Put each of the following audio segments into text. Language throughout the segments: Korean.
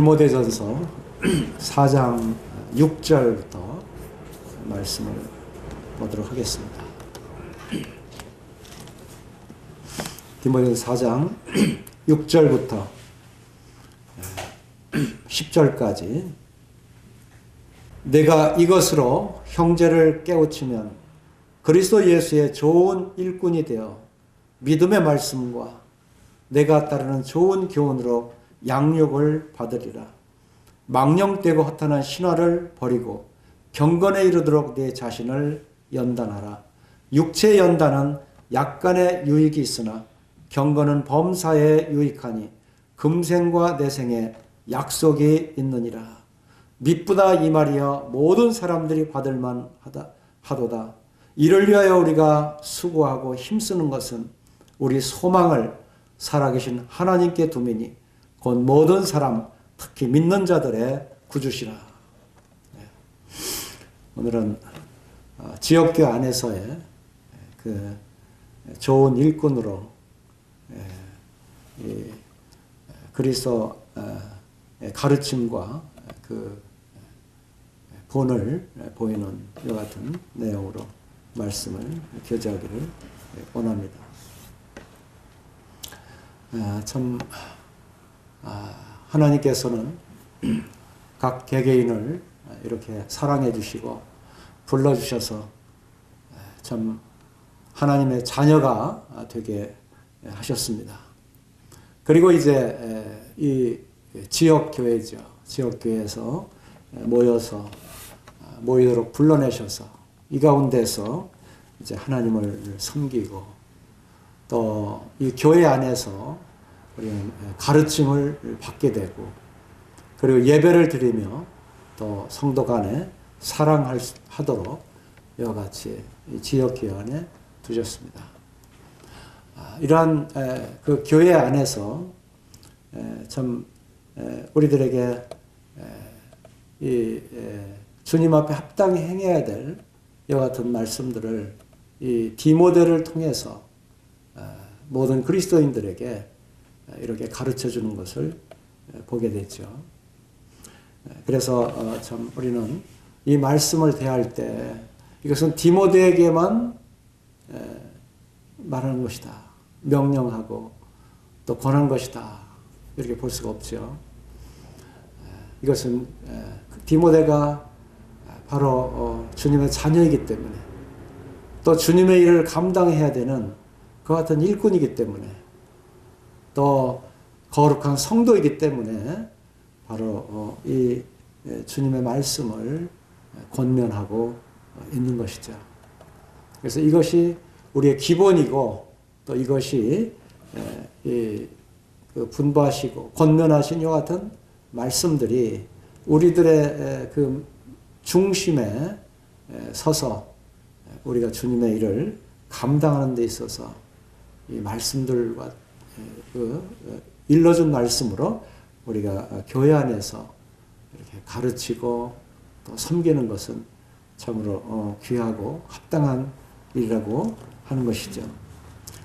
디모데전서 4장 6절부터 말씀을 보도록 하겠습니다. 디모데전서 4장 6절부터 10절까지 내가 이것으로 형제를 깨우치면 그리스도 예수의 좋은 일꾼이 되어 믿음의 말씀과 내가 따르는 좋은 교훈으로 양육을 받으리라. 망령되고 허탄한 신화를 버리고 경건에 이르도록 내 자신을 연단하라. 육체의 연단은 약간의 유익이 있으나 경건은 범사에 유익하니 금생과 내생에 약속이 있느니라. 미쁘다 이 말이여 모든 사람들이 받을만 하도다. 이를 위하여 우리가 수고하고 힘쓰는 것은 우리 소망을 살아계신 하나님께 두미니 곧 모든 사람 특히 믿는 자들의 구주시라. 오늘은 지역교회 안에서의 그 좋은 일꾼으로 그리스도 가르침과 그 본을 보이는 이와 같은 내용으로 말씀을 교제하기를 원합니다. 참 하나님께서는 각 개개인을 이렇게 사랑해 주시고 불러주셔서 참 하나님의 자녀가 되게 하셨습니다. 그리고 이제 이 지역교회죠. 지역교회에서 모이도록 불러내셔서 이 가운데서 이제 하나님을 섬기고 또 이 교회 안에서 우리는 가르침을 받게 되고 그리고 예배를 드리며 또 성도 간에 사랑하도록 이와 같이 지역교회 안에 두셨습니다. 이러한 그 교회 안에서 참 우리들에게 이 주님 앞에 합당히 행해야 될 이와 같은 말씀들을 이 디모데를 통해서 모든 그리스도인들에게 이렇게 가르쳐 주는 것을 보게 됐죠. 그래서 참 우리는 이 말씀을 대할 때 이것은 디모데에게만 말하는 것이다. 명령하고 또 권한 것이다. 이렇게 볼 수가 없죠. 이것은 디모데가 바로 주님의 자녀이기 때문에 또 주님의 일을 감당해야 되는 그와 같은 일꾼이기 때문에 또 거룩한 성도이기 때문에 바로 이 주님의 말씀을 권면하고 있는 것이죠. 그래서 이것이 우리의 기본이고 또 이것이 그 분부하시고 권면하신 이와 같은 말씀들이 우리들의 그 중심에 서서 우리가 주님의 일을 감당하는 데 있어서 이 말씀들과 일러준 말씀으로 우리가 교회 안에서 이렇게 가르치고 또 섬기는 것은 참으로 귀하고 합당한 일이라고 하는 것이죠.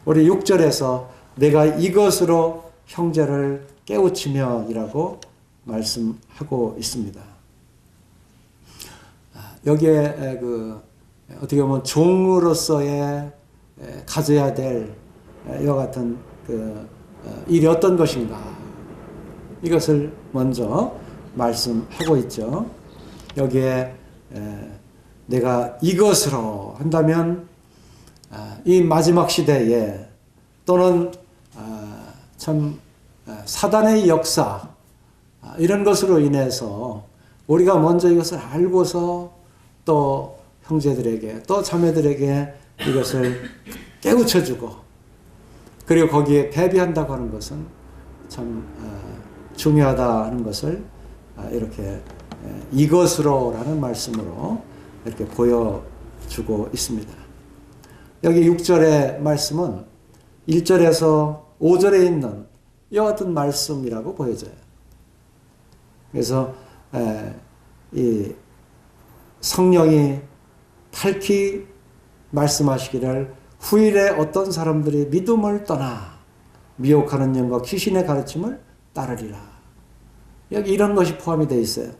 우리 6절에서 내가 이것으로 형제를 깨우치며 이라고 말씀하고 있습니다. 여기에 어떻게 보면 종으로서의 가져야 될 이와 같은 일이 어떤 것인가 이것을 먼저 말씀하고 있죠. 여기에 내가 이것으로 한다면 이 마지막 시대에 또는 참 사단의 역사 이런 것으로 인해서 우리가 먼저 이것을 알고서 또 형제들에게 또 자매들에게 이것을 깨우쳐주고 그리고 거기에 대비한다고 하는 것은 참 중요하다 하는 것을 이렇게 이것으로라는 말씀으로 이렇게 보여주고 있습니다. 여기 6절의 말씀은 1절에서 5절에 있는 이와 같은 말씀이라고 보여져요. 그래서 이 성령이 밝히 말씀하시기를 후일에 어떤 사람들이 믿음을 떠나 미혹하는 영과 귀신의 가르침을 따르리라. 여기 이런 것이 포함이 되어 있어요.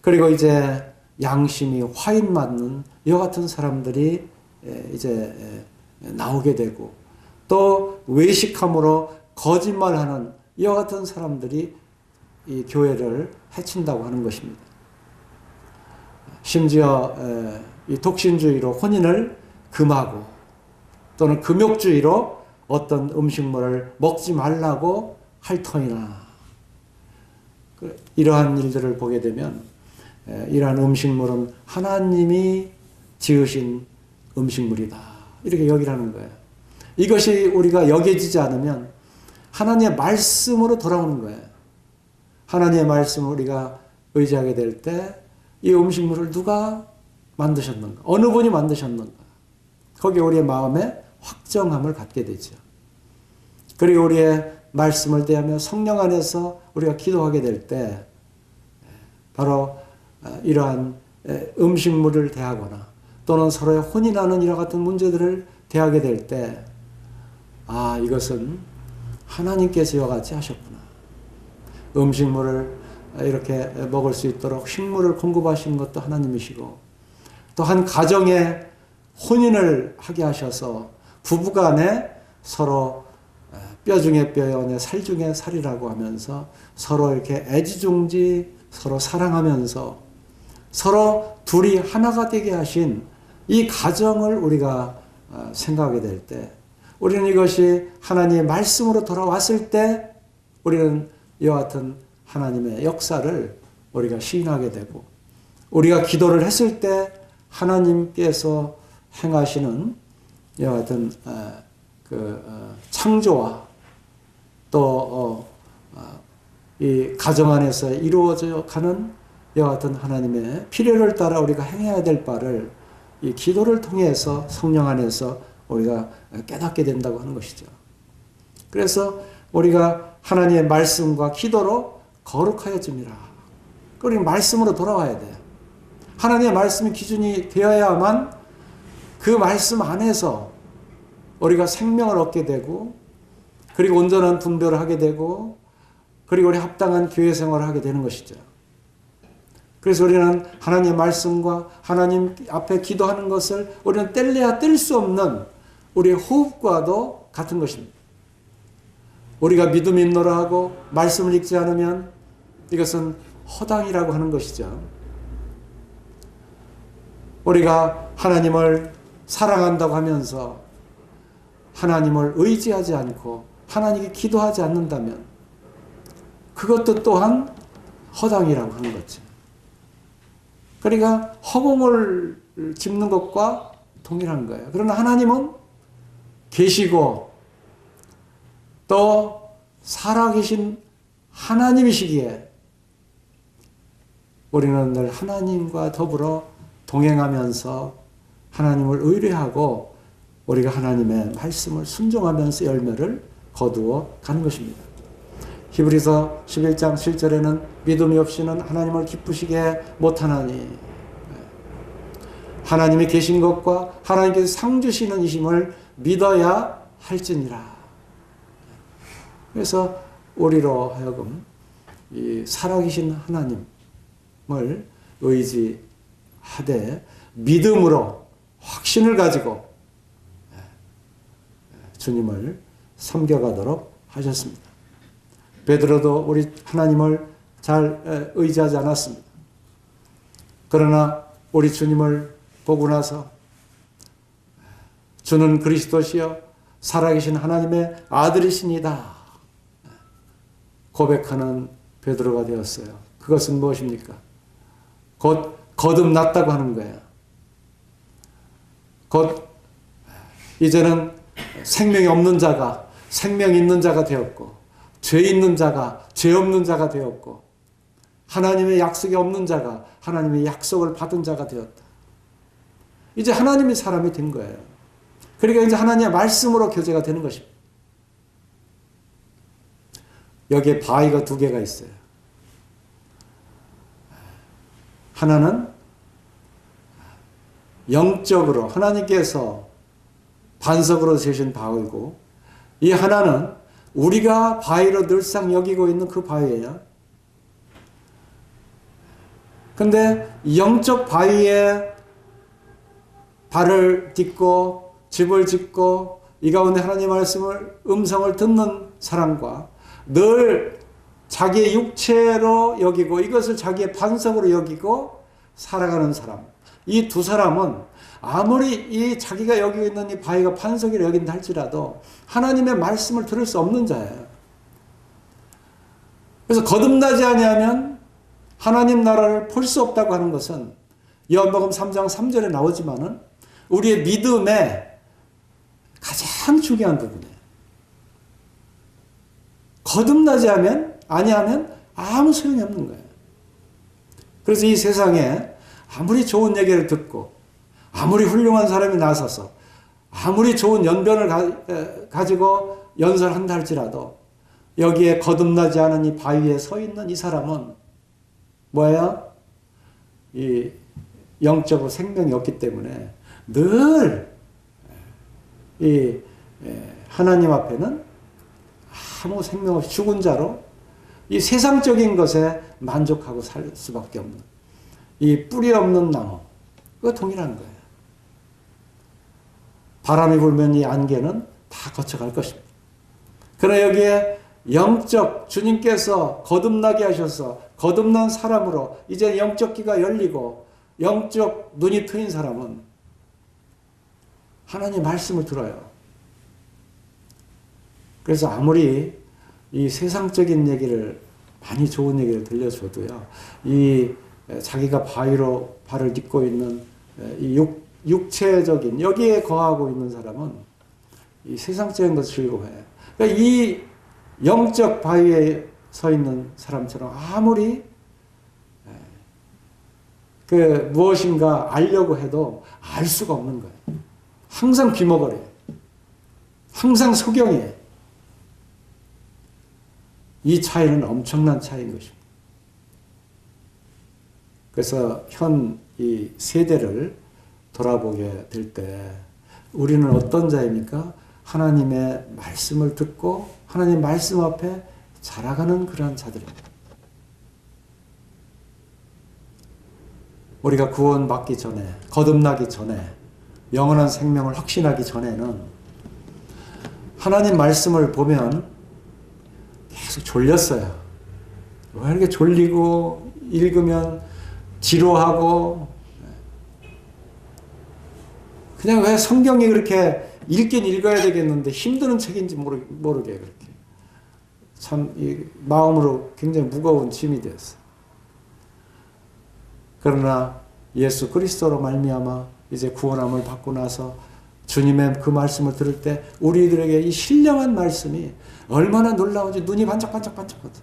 그리고 이제 양심이 화인 맞는 이와 같은 사람들이 이제 나오게 되고, 또 외식함으로 거짓말하는 이와 같은 사람들이 이 교회를 해친다고 하는 것입니다. 심지어 이 독신주의로 혼인을 금하고, 또는 금욕주의로 어떤 음식물을 먹지 말라고 할 터이나, 이러한 일들을 보게 되면 이러한 음식물은 하나님이 지으신 음식물이다, 이렇게 여기라는 거예요. 이것이 우리가 여겨지지 않으면 하나님의 말씀으로 돌아오는 거예요. 하나님의 말씀을 우리가 의지하게 될 때 이 음식물을 누가 만드셨는가, 어느 분이 만드셨는가, 거기에 우리의 마음에 확정함을 갖게 되죠. 그리고 우리의 말씀을 대하며 성령 안에서 우리가 기도하게 될 때 바로 이러한 음식물을 대하거나 또는 서로의 혼인하는 이와 같은 문제들을 대하게 될 때, 아, 이것은 하나님께서 이와 같이 하셨구나. 음식물을 이렇게 먹을 수 있도록 식물을 공급하신 것도 하나님이시고, 또 한 가정에 혼인을 하게 하셔서 부부간에 서로 뼈 중에 뼈요, 살 중에 살이라고 하면서 서로 이렇게 애지중지 서로 사랑하면서 서로 둘이 하나가 되게 하신 이 가정을 우리가 생각하게 될 때, 우리는 이것이 하나님의 말씀으로 돌아왔을 때 우리는 이와 같은 하나님의 역사를 우리가 시인하게 되고, 우리가 기도를 했을 때 하나님께서 행하시는 이와 같은 창조와 또 이 가정 안에서 이루어져 가는 이와 같은 하나님의 필요를 따라 우리가 행해야 될 바를 이 기도를 통해서 성령 안에서 우리가 깨닫게 된다고 하는 것이죠. 그래서 우리가 하나님의 말씀과 기도로 거룩하여짐이라. 그리고 말씀으로 돌아와야 돼요. 하나님의 말씀이 기준이 되어야만 그 말씀 안에서 우리가 생명을 얻게 되고, 그리고 온전한 분별을 하게 되고, 그리고 우리 합당한 교회 생활을 하게 되는 것이죠. 그래서 우리는 하나님의 말씀과 하나님 앞에 기도하는 것을 우리는 뗄래야 뗄 수 없는 우리의 호흡과도 같은 것입니다. 우리가 믿음이 있노라 하고 말씀을 읽지 않으면 이것은 허당이라고 하는 것이죠. 우리가 하나님을 사랑한다고 하면서 하나님을 의지하지 않고 하나님께 기도하지 않는다면 그것도 또한 허당이라고 하는 거죠. 그러니까 허공을 짚는 것과 동일한 거예요. 그러나 하나님은 계시고 또 살아계신 하나님이시기에 우리는 늘 하나님과 더불어 동행하면서 하나님을 의뢰하고 우리가 하나님의 말씀을 순종하면서 열매를 거두어 가는 것입니다. 히브리서 11장 7절에는 믿음이 없이는 하나님을 기쁘시게 못하나니, 하나님이 계신 것과 하나님께서 상 주시는 이심을 믿어야 할지니라. 그래서 우리로 하여금 이 살아계신 하나님을 의지하되 믿음으로 확신을 가지고 주님을 섬겨가도록 하셨습니다. 베드로도 우리 하나님을 잘 의지하지 않았습니다. 그러나 우리 주님을 보고 나서 주는 그리스도시여 살아계신 하나님의 아들이시니다 고백하는 베드로가 되었어요. 그것은 무엇입니까? 곧 거듭났다고 하는 거예요. 곧 이제는 생명이 없는 자가 생명 있는 자가 되었고, 죄 있는 자가 죄 없는 자가 되었고, 하나님의 약속이 없는 자가 하나님의 약속을 받은 자가 되었다. 이제 하나님의 사람이 된 거예요. 그러니까 이제 하나님의 말씀으로 교제가 되는 것입니다. 여기에 바위가 두 개가 있어요. 하나는 영적으로 하나님께서 반석으로 세신 바위고, 이 하나는 우리가 바위로 늘상 여기고 있는 그 바위예요. 근데 영적 바위에 발을 딛고 집을 짓고 이 가운데 하나님 말씀을 음성을 듣는 사람과 늘 자기의 육체로 여기고 이것을 자기의 반석으로 여기고 살아가는 사람, 이 두 사람은 아무리 이 자기가 여기고 있는 이 바위가 반석이라 여긴다 할지라도 하나님의 말씀을 들을 수 없는 자예요. 그래서 거듭나지 아니하면 하나님 나라를 볼 수 없다고 하는 것은 요한복음 3장 3절에 나오지만은 우리의 믿음의 가장 중요한 부분이에요. 거듭나지 아니하면 아무 소용이 없는 거예요. 그래서 이 세상에 아무리 좋은 얘기를 듣고 아무리 훌륭한 사람이 나서서 아무리 좋은 연변을 가지고 연설한다 할지라도 여기에 거듭나지 않은 이 바위에 서 있는 이 사람은 뭐예요? 이 영적으로 생명이 없기 때문에 늘 이 하나님 앞에는 아무 생명 없이 죽은 자로 이 세상적인 것에 만족하고 살 수밖에 없는 이 뿌리 없는 나무, 그거 동일한 거예요. 바람이 불면 이 안개는 다 거쳐갈 것입니다. 그러나 여기에 영적 주님께서 거듭나게 하셔서 거듭난 사람으로 이제 영적 귀가 열리고 영적 눈이 트인 사람은 하나님 말씀을 들어요. 그래서 아무리 이 세상적인 얘기를 많이 좋은 얘기를 들려줘도요, 이 자기가 바위로 발을 딛고 있는 이 육체적인 여기에 거하고 있는 사람은 이 세상적인 것을 즐거워해요. 그러니까 이 영적 바위에 서 있는 사람처럼 아무리 그 무엇인가 알려고 해도 알 수가 없는 거예요. 항상 귀머거려요. 항상 소경이에요. 이 차이는 엄청난 차이인 것입니다. 그래서 현 이 세대를 돌아보게 될 때 우리는 어떤 자입니까? 하나님의 말씀을 듣고 하나님 말씀 앞에 자라가는 그러한 자들입니다. 우리가 구원받기 전에, 거듭나기 전에, 영원한 생명을 확신하기 전에는 하나님 말씀을 보면 계속 졸렸어요. 왜 이렇게 졸리고 읽으면 지루하고 그냥 왜 성경이 그렇게 읽긴 읽어야 되겠는데 힘드는 책인지 모르게 그렇게 참 이 마음으로 굉장히 무거운 짐이 되었어요. 그러나 예수 그리스도로 말미암아 이제 구원함을 받고 나서 주님의 그 말씀을 들을 때 우리들에게 이 신령한 말씀이 얼마나 놀라운지 눈이 반짝반짝반짝거든.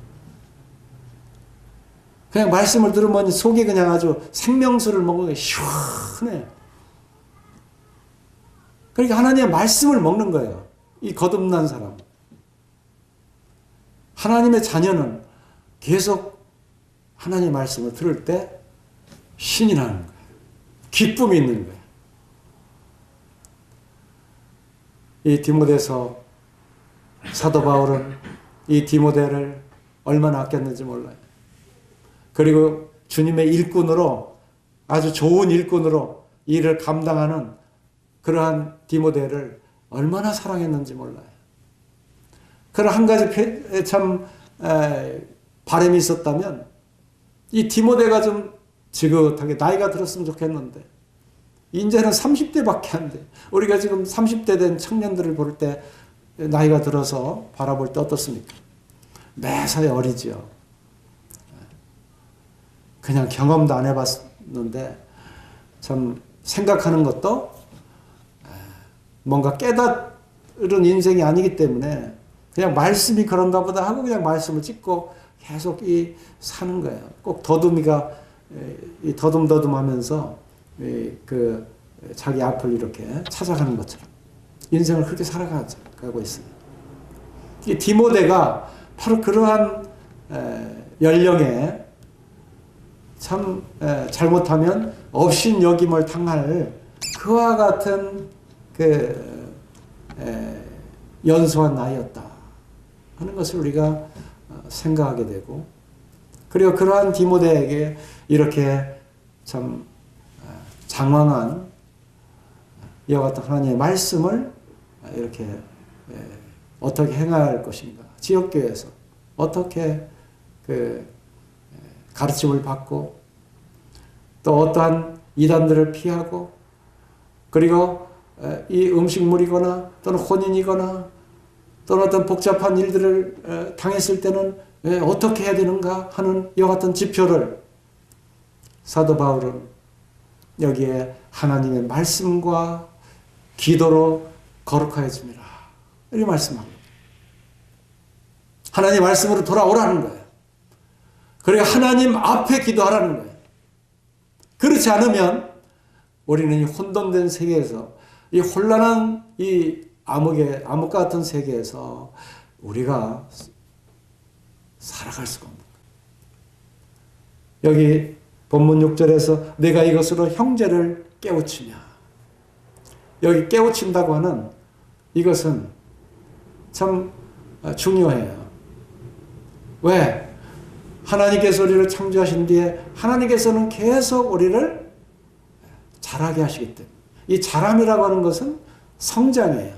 그냥 말씀을 들으면 속이 그냥 아주 생명수를 먹는 게 시원해. 그러니까 하나님의 말씀을 먹는 거예요. 이 거듭난 사람. 하나님의 자녀는 계속 하나님의 말씀을 들을 때 신이 나는 거예요. 기쁨이 있는 거예요. 이 디모데서 사도 바울은 이 디모데를 얼마나 아꼈는지 몰라요. 그리고 주님의 일꾼으로 아주 좋은 일꾼으로 일을 감당하는 그러한 디모데를 얼마나 사랑했는지 몰라요. 그런 한 가지 참 바람이 있었다면 이 디모데가 좀 지긋하게 나이가 들었으면 좋겠는데 이제는 30대밖에 안 돼. 우리가 지금 30대 된 청년들을 볼 때 나이가 들어서 바라볼 때 어떻습니까? 매사에 어리지요. 그냥 경험도 안 해봤는데 참 생각하는 것도 뭔가 깨달은 인생이 아니기 때문에 그냥 말씀이 그런가 보다 하고 그냥 말씀을 찍고 계속 사는 거예요. 꼭 더듬이가 더듬더듬 하면서 그 자기 앞을 이렇게 찾아가는 것처럼 인생을 그렇게 살아가고 있어요. 이 디모데가 바로 그러한 연령에 참 잘못하면 업신여김을 당할 그와 같은 그 연소한 나이였다 하는 것을 우리가 생각하게 되고 그리고 그러한 디모데에게 이렇게 참 장황한 이와 같은 하나님의 말씀을 이렇게 어떻게 행할 것인가, 지역교회에서 어떻게 그 가르침을 받고 또 어떠한 이단들을 피하고 그리고 이 음식물이거나 또는 혼인이거나 또는 어떤 복잡한 일들을 당했을 때는 어떻게 해야 되는가 하는 이와 같은 지표를 사도 바울은 여기에 하나님의 말씀과 기도로 거룩하여집니다. 이렇게 말씀합니다. 하나님 말씀으로 돌아오라는 거예요. 그리고 하나님 앞에 기도하라는 거예요. 그렇지 않으면 우리는 이 혼돈된 세계에서 이 혼란한 이 암흑과 같은 세계에서 우리가 살아갈 수가 없는 거예요. 여기 본문 6절에서 내가 이것으로 형제를 깨우치며, 여기 깨우친다고 하는 이것은 참 중요해요. 왜? 하나님께서 우리를 창조하신 뒤에 하나님께서는 계속 우리를 자라게 하시기 때문에, 이 자람이라고 하는 것은 성장이에요.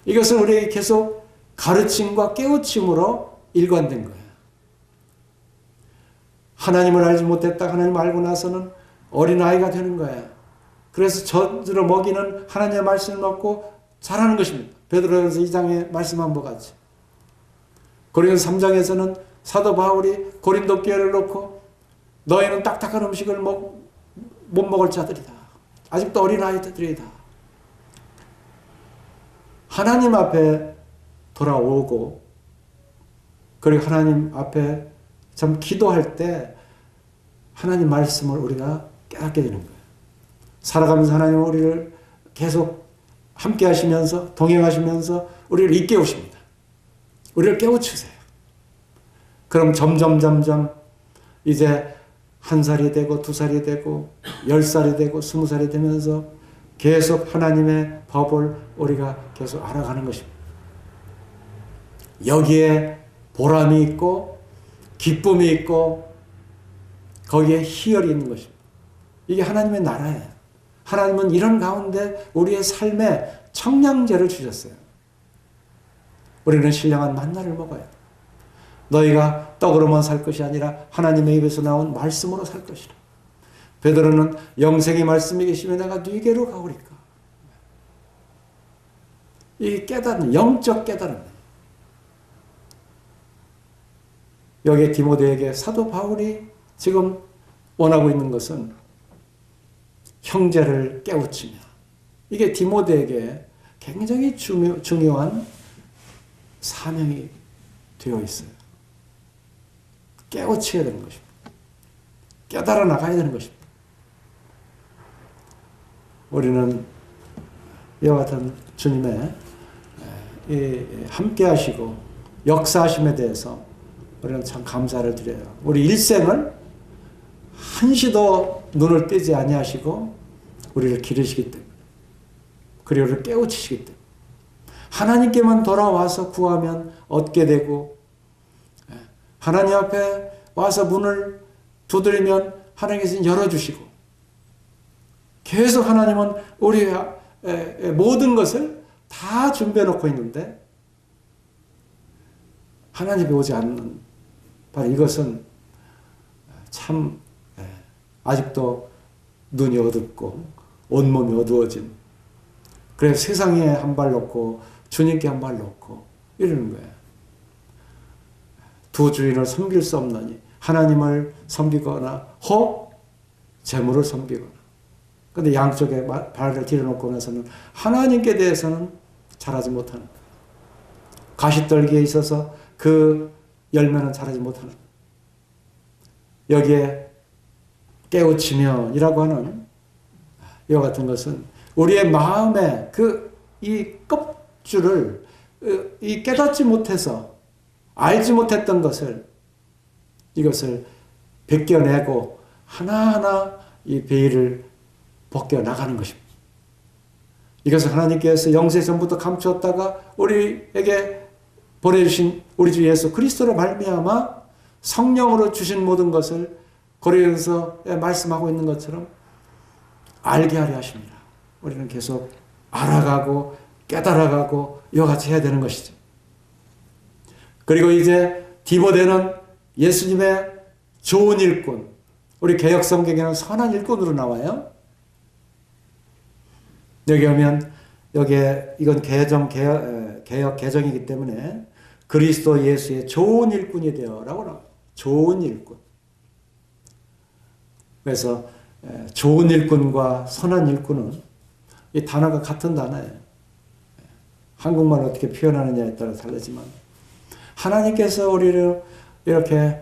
이것은 우리에게 계속 가르침과 깨우침으로 일관된 거예요. 하나님을 알지 못했다 하나님을 알고 나서는 어린아이가 되는 거예요. 그래서 젖으로 먹이는 하나님의 말씀을 먹고 자라는 것입니다. 베드로전서 2장에 말씀한 것 같이. 고린도서 3장에서는 사도 바울이 고린도 교회를 놓고 너희는 딱딱한 음식을 못 먹을 자들이다. 아직도 어린아이들이다. 하나님 앞에 돌아오고 그리고 하나님 앞에 참 기도할 때 하나님 말씀을 우리가 깨닫게 되는 거예요. 살아가면서 하나님은 우리를 계속 함께 하시면서 동행하시면서 우리를 일깨우십니다. 우리를 깨우치세요. 그럼 점점 이제 1살이 되고 2살이 되고 10살이 되고 20살이 되면서 계속 하나님의 법을 우리가 계속 알아가는 것입니다. 여기에 보람이 있고 기쁨이 있고 거기에 희열이 있는 것입니다. 이게 하나님의 나라예요. 하나님은 이런 가운데 우리의 삶에 청량제를 주셨어요. 우리는 신령한 만나를 먹어야 돼. 너희가 떡으로만 살 것이 아니라 하나님의 입에서 나온 말씀으로 살 것이라. 베드로는 영생의 말씀이 계시면 내가 네게로 가오리까. 이 깨달음, 영적 깨달음. 여기에 디모데에게 사도 바울이 지금 원하고 있는 것은 형제를 깨우치며, 이게 디모데에게 굉장히 중요한 사명이 되어 있어요. 깨우쳐야 되는 것입니다. 깨달아 나가야 되는 것입니다. 우리는 이와 같은 주님의 함께 하시고 역사하심에 대해서 우리는 참 감사를 드려요. 우리 일생을 한시도 눈을 떼지 아니하시고 우리를 기르시기 때문에, 그리고 우리를 깨우치시기 때문에, 하나님께만 돌아와서 구하면 얻게 되고, 하나님 앞에 와서 문을 두드리면 하나님께서 열어주시고, 계속 하나님은 우리의 모든 것을 다 준비해 놓고 있는데 하나님이 오지 않는, 바로 이것은 참 아직도 눈이 어둡고 온몸이 어두워진, 그래서 세상에 한 발 놓고 주님께 한 발 놓고 이러는 거예요. 두 주인을 섬길 수 없느니 하나님을 섬기거나 혹 재물을 섬기거나. 그런데 양쪽에 발을 들여놓고 나서는 하나님께 대해서는 잘하지 못하는 거예요. 가시떨기에 있어서 그 열매는 잘하지 못하는 거예요. 여기에 깨우치며 이라고 하는 이와 같은 것은 우리의 마음에 이 껍줄을 이 깨닫지 못해서 알지 못했던 것을, 이것을 벗겨내고 하나하나 이 베일을 벗겨 나가는 것입니다. 이것을 하나님께서 영세 전부터 감추었다가 우리에게 보내주신 우리 주 예수 그리스도로 말미암아 성령으로 주신 모든 것을 고린도전서에 말씀하고 있는 것처럼 알게 하려 하십니다. 우리는 계속 알아가고 깨달아가고 이와 같이 해야 되는 것이죠. 그리고 이제 디모데는 예수님의 좋은 일꾼, 우리 개역성경에는 선한 일꾼으로 나와요. 여기 오면 여기에 이건 개역 개정이기 때문에 그리스도 예수의 좋은 일꾼이 되어라고 나와요. 좋은 일꾼. 그래서 좋은 일꾼과 선한 일꾼은 이 단어가 같은 단어예요. 한국말 어떻게 표현하느냐에 따라 다르지만 하나님께서 우리를 이렇게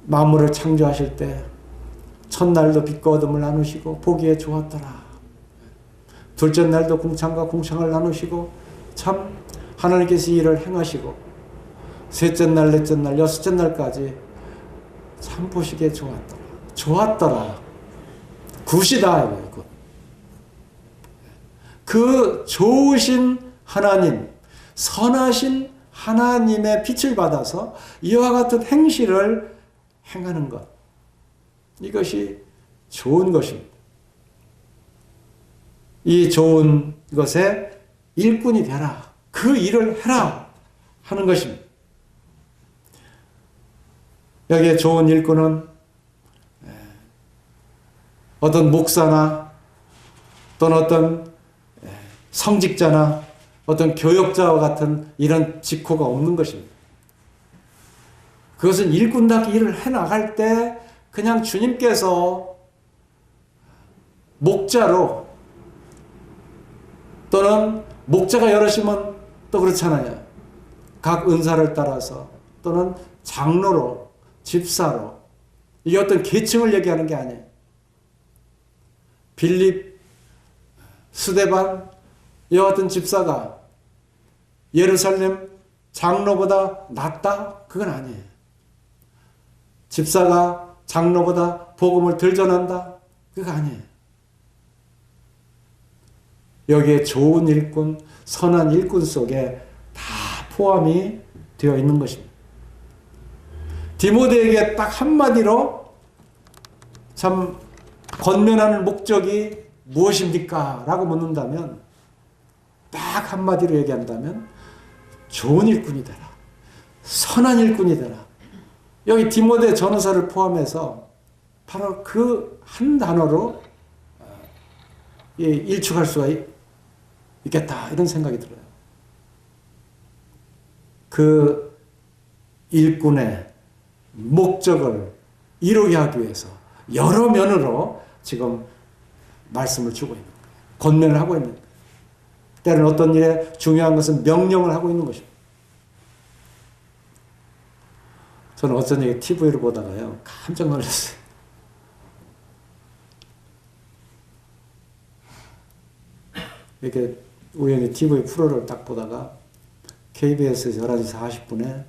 만물을 창조하실 때 첫날도 빛과 어둠을 나누시고 보기에 좋았더라. 둘째 날도 궁창과 궁창을 나누시고 참 하나님께서 이 일을 행하시고 셋째 날, 넷째 날, 여섯째 날까지 참 보시기에 좋았더라. 좋았더라. 굿이다. 이거. 그 좋으신 하나님, 선하신 하나님의 빛을 받아서 이와 같은 행실을 행하는 것. 이것이 좋은 것입니다. 이 좋은 것에 일꾼이 되라. 그 일을 해라. 하는 것입니다. 여기에 좋은 일꾼은 어떤 목사나 또는 어떤 성직자나 어떤 교역자와 같은 이런 직호가 없는 것입니다. 그것은 일꾼답게 일을 해나갈 때 그냥 주님께서 목자로 또는 목자가 여럿이면 또 그렇잖아요. 각 은사를 따라서 또는 장로로 집사로 이게 어떤 계층을 얘기하는 게 아니에요. 빌립, 스데반 이와 같은 집사가 예루살렘 장로보다 낫다? 그건 아니에요. 집사가 장로보다 복음을 덜 전한다? 그거 아니에요. 여기에 좋은 일꾼, 선한 일꾼 속에 다 포함이 되어 있는 것입니다. 디모데에게 딱 한마디로 참 권면하는 목적이 무엇입니까? 라고 묻는다면 딱 한마디로 얘기한다면 좋은 일꾼이 되라. 선한 일꾼이 되라. 여기 디모데 전후서를 포함해서 바로 그 한 단어로 일축할 수가 있겠다. 이런 생각이 들어요. 그 일꾼의 목적을 이루게 하기 위해서 여러 면으로 지금 말씀을 주고 있는 거예요. 권면을 하고 있는 거예요. 때로는 어떤 일에 중요한 것은 명령을 하고 있는 것입니다. 저는 어떤 얘기 TV를 보다가요. 깜짝 놀랐어요. 이렇게 우연히 TV 프로를 딱 보다가 KBS에서 11시 40분에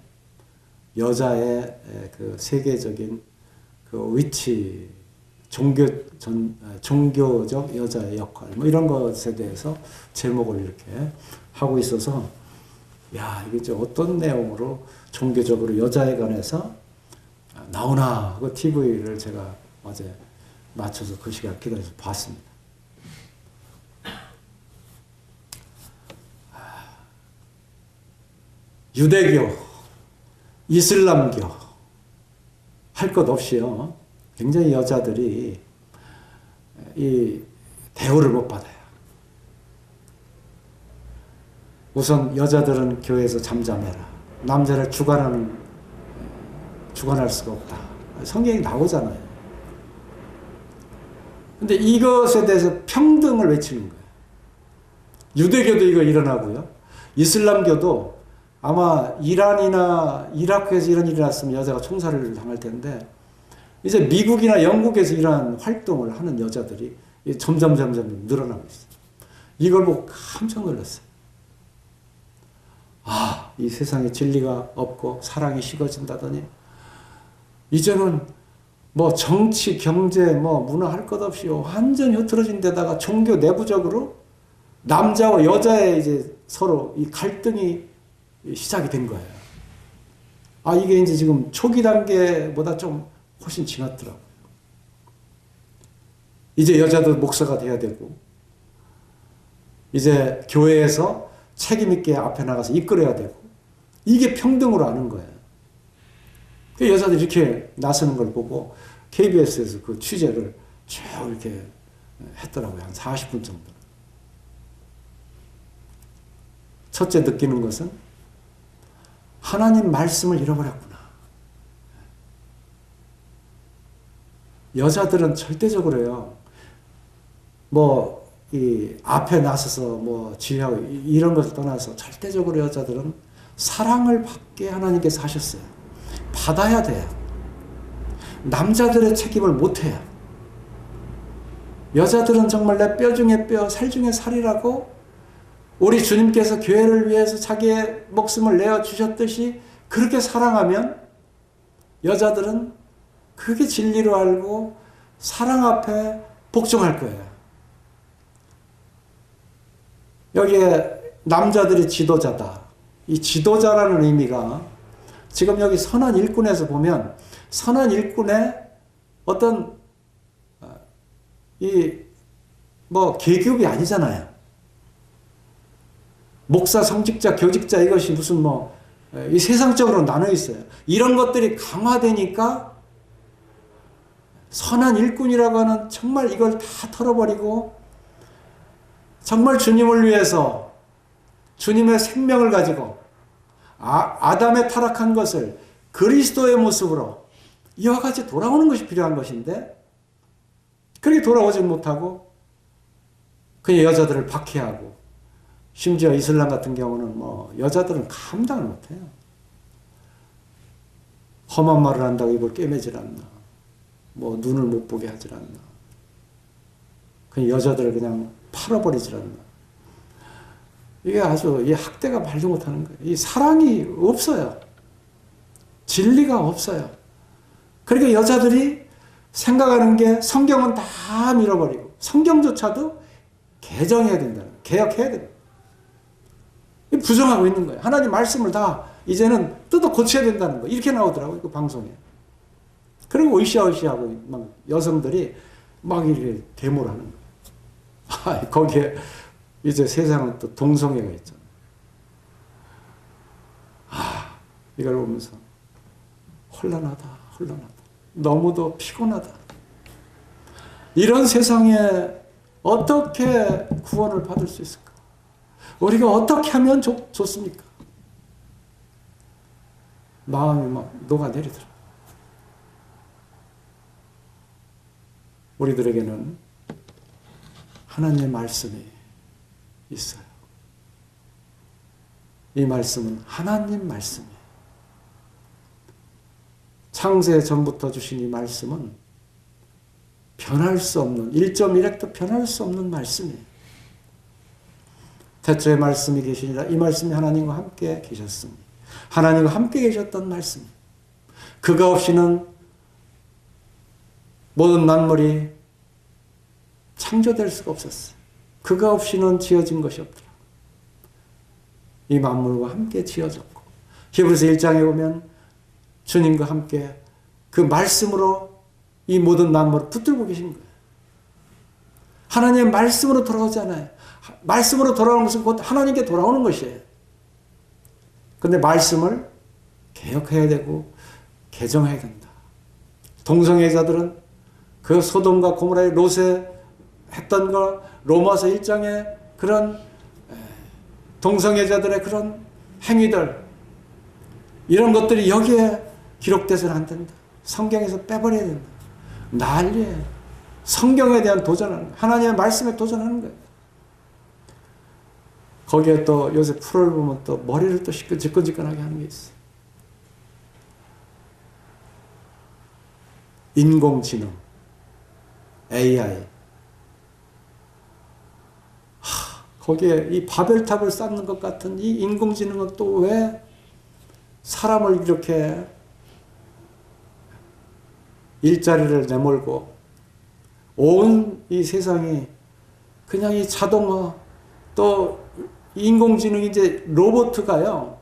여자의 그 세계적인 그 위치, 종교적 여자의 역할, 뭐 이런 것에 대해서 제목을 이렇게 하고 있어서, 야, 이게 어떤 내용으로 종교적으로 여자에 관해서 나오나 하고 TV를 제가 어제 맞춰서 그 시간 기다려서 봤습니다. 유대교, 이슬람교 할 것 없이요. 굉장히 여자들이 이 대우를 못 받아요. 우선 여자들은 교회에서 잠잠해라. 남자를 주관할 수가 없다. 성경이 나오잖아요. 근데 이것에 대해서 평등을 외치는 거예요. 유대교도 이거 일어나고요. 이슬람교도 아마 이란이나 이라크에서 이런 일이 났으면 여자가 총살을 당할 텐데 이제 미국이나 영국에서 이러한 활동을 하는 여자들이 점점 늘어나고 있어요. 이걸 보고 깜짝 놀랐어요. 아, 이 세상에 진리가 없고 사랑이 식어진다더니 이제는 뭐 정치, 경제, 뭐 문화 할 것 없이 완전히 흐트러진 데다가 종교 내부적으로 남자와 여자의 이제 서로 이 갈등이 시작이 된 거예요. 이게 이제 지금 초기 단계보다 좀 훨씬 지났더라고요. 이제 여자도 목사가 돼야 되고, 이제 교회에서 책임있게 앞에 나가서 이끌어야 되고, 이게 평등으로 하는 거예요. 그 여자들이 이렇게 나서는 걸 보고 KBS에서 그 취재를 쭉 이렇게 했더라고요. 한 40분 정도. 첫째 느끼는 것은 하나님 말씀을 잃어버렸구나. 여자들은 절대적으로요, 이 앞에 나서서 지휘하고 이런 것을 떠나서 절대적으로 여자들은 사랑을 받게 하나님께서 하셨어요. 받아야 돼요. 남자들의 책임을 못 해요. 여자들은 정말 내 뼈 중에 뼈, 살 중에 살이라고 우리 주님께서 교회를 위해서 자기의 목숨을 내어주셨듯이 그렇게 사랑하면 여자들은 그게 진리로 알고 사랑 앞에 복종할 거예요. 여기에 남자들이 지도자다. 이 지도자라는 의미가 지금 여기 선한 일꾼에서 보면 선한 일꾼의 어떤 계급이 아니잖아요. 목사, 성직자, 교직자 이것이 무슨 이 세상적으로 나눠 있어요. 이런 것들이 강화되니까 선한 일꾼이라고 하는 정말 이걸 다 털어버리고 정말 주님을 위해서 주님의 생명을 가지고 아담의 타락한 것을 그리스도의 모습으로 이와 같이 돌아오는 것이 필요한 것인데 그렇게 돌아오지 못하고 그냥 여자들을 박해하고 심지어 이슬람 같은 경우는 여자들은 감당을 못해요. 험한 말을 한다고 입을 꿰매질 않나. 눈을 못 보게 하질 않나. 그냥 여자들을 그냥 팔아버리질 않나. 이게 아주 이 학대가 말도 못하는 거예요. 이 사랑이 없어요. 진리가 없어요. 그러니까 여자들이 생각하는 게 성경은 다 밀어버리고 성경조차도 개정해야 된다는 거예요. 개혁해야 된다. 부정하고 있는 거예요. 하나님 말씀을 다 이제는 뜯어 고쳐야 된다는 거예요. 이렇게 나오더라고요. 그 방송에. 그리고 으쌰으쌰하고 막 여성들이 막 이렇게 데모를 하는 거예요. 거기에 이제 세상은 또 동성애가 있잖아요. 이걸 보면서 혼란하다. 너무도 피곤하다. 이런 세상에 어떻게 구원을 받을 수 있을까? 우리가 어떻게 하면 좋습니까? 마음이 막 녹아내리더라. 우리들에게는 하나님의 말씀이 있어요. 이 말씀은 하나님 말씀이에요. 창세 전부터 주신 이 말씀은 변할 수 없는 1.1획도 변할 수 없는 말씀이에요. 태초에 말씀이 계시니라 이 말씀이 하나님과 함께 계셨습니다. 하나님과 함께 계셨던 말씀. 그가 없이는 모든 만물이 창조될 수가 없었어요. 그가 없이는 지어진 것이 없더라. 이 만물과 함께 지어졌고 히브리서 1장에 보면 주님과 함께 그 말씀으로 이 모든 만물을 붙들고 계신 거예요. 하나님의 말씀으로 돌아오지 않아요. 말씀으로 돌아오는 것은 곧 하나님께 돌아오는 것이에요. 그런데 말씀을 개혁해야 되고 개정해야 된다. 동성애자들은 그 소돔과 고모라의 롯에 했던 거 로마서 1장에 그런 동성애자들의 그런 행위들 이런 것들이 여기에 기록돼서는 안 된다. 성경에서 빼버려야 된다. 난리예요. 성경에 대한 도전하는 거예요. 하나님의 말씀에 도전하는 거예요. 거기에 또 요새 프로를 보면 또 머리를 또 지끈지끈하게 하는 게 있어요. 인공지능, AI. 거기에 이 바벨탑을 쌓는 것 같은 이 인공지능은 또 왜 사람을 이렇게 일자리를 내몰고 온 이 세상이 그냥 이 자동화 또 인공지능 이제 로봇가요.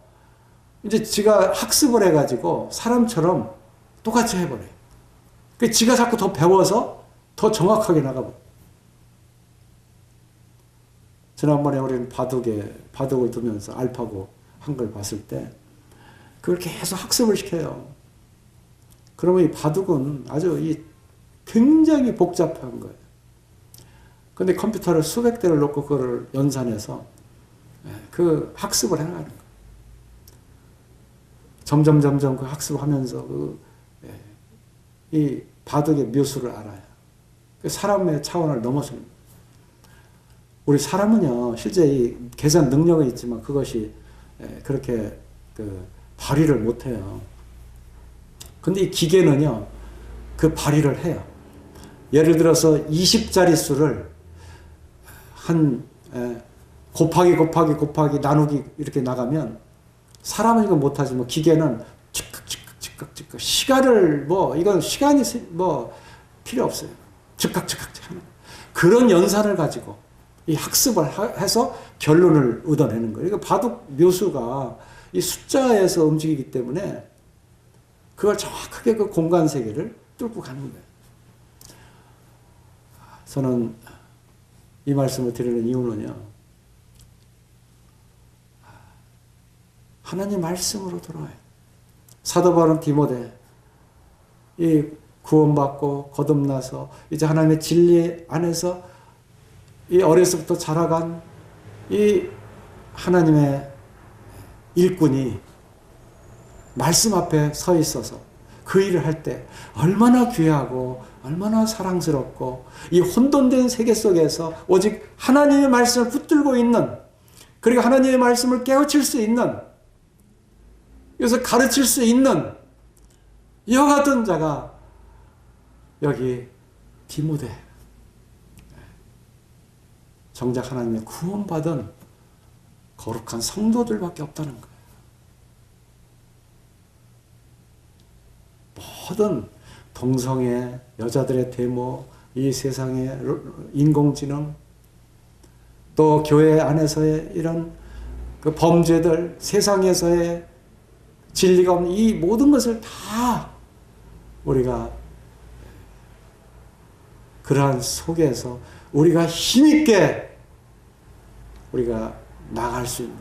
이제 지가 학습을 해가지고 사람처럼 똑같이 해버려요. 그 지가 자꾸 더 배워서 더 정확하게 나가버려요. 지난번에 우리는 바둑을 두면서 알파고 한 걸 봤을 때 그걸 계속 학습을 시켜요. 그러면 이 바둑은 아주 굉장히 복잡한 거예요. 근데 컴퓨터를 수백 대를 놓고 그걸 연산해서 그 학습을 해나가는 거예요. 점점 그 학습하면서 이 바둑의 묘수를 알아요. 사람의 차원을 넘어서는 거예요. 우리 사람은요, 실제 이 계산 능력은 있지만 그것이 그렇게 발휘를 못해요. 근데 이 기계는요, 그 발휘를 해요. 예를 들어서 20자리 수를 곱하기 나누기 이렇게 나가면 사람은 이거 못하지만 기계는 즉각 시간을 이건 시간이 필요 없어요. 즉각 하는 그런 연산을 가지고 이 학습을 해서 결론을 얻어내는 거예요. 그러니까 바둑 묘수가 이 숫자에서 움직이기 때문에 그걸 정확하게 그 공간 세계를 뚫고 가는 거예요. 저는 이 말씀을 드리는 이유는요, 하나님 말씀으로 돌아와요. 사도 바울은 디모데, 이 구원받고 거듭나서 이제 하나님의 진리 안에서 이 어려서부터 자라간 이 하나님의 일꾼이 말씀 앞에 서 있어서 그 일을 할 때 얼마나 귀하고 얼마나 사랑스럽고 이 혼돈된 세계 속에서 오직 하나님의 말씀을 붙들고 있는, 그리고 하나님의 말씀을 깨우칠 수 있는, 그래서 가르칠 수 있는 이와 같은 자가 여기 디모데, 정작 하나님의 구원받은 거룩한 성도들밖에 없다는 거예요. 모든 동성애, 여자들의 데모, 이 세상의 인공지능, 또 교회 안에서의 이런 그 범죄들, 세상에서의 진리가 없는 이 모든 것을 다 우리가 그러한 속에서 우리가 힘있게 우리가 나갈 수 있는,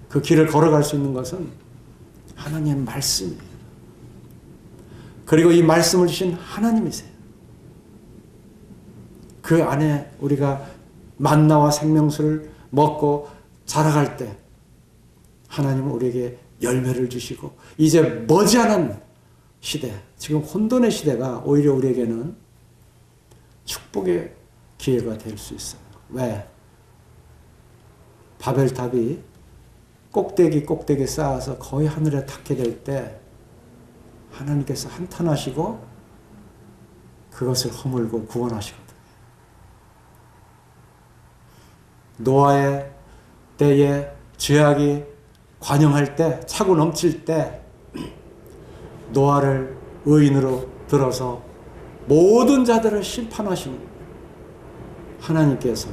그 길을 걸어갈 수 있는 것은 하나님의 말씀이에요. 그리고 이 말씀을 주신 하나님이세요. 그 안에 우리가 만나와 생명수를 먹고 자라갈 때 하나님은 우리에게 열매를 주시고, 이제 머지않은 시대, 지금 혼돈의 시대가 오히려 우리에게는 축복의 기회가 될 수 있어요. 왜? 바벨탑이 꼭대기 쌓아서 거의 하늘에 닿게 될 때 하나님께서 한탄하시고 그것을 허물고 구원하시거든요. 노아의 때에 죄악이 관영할 때, 차고 넘칠 때 노아를 의인으로 들어서 모든 자들을 심판하시는 하나님께서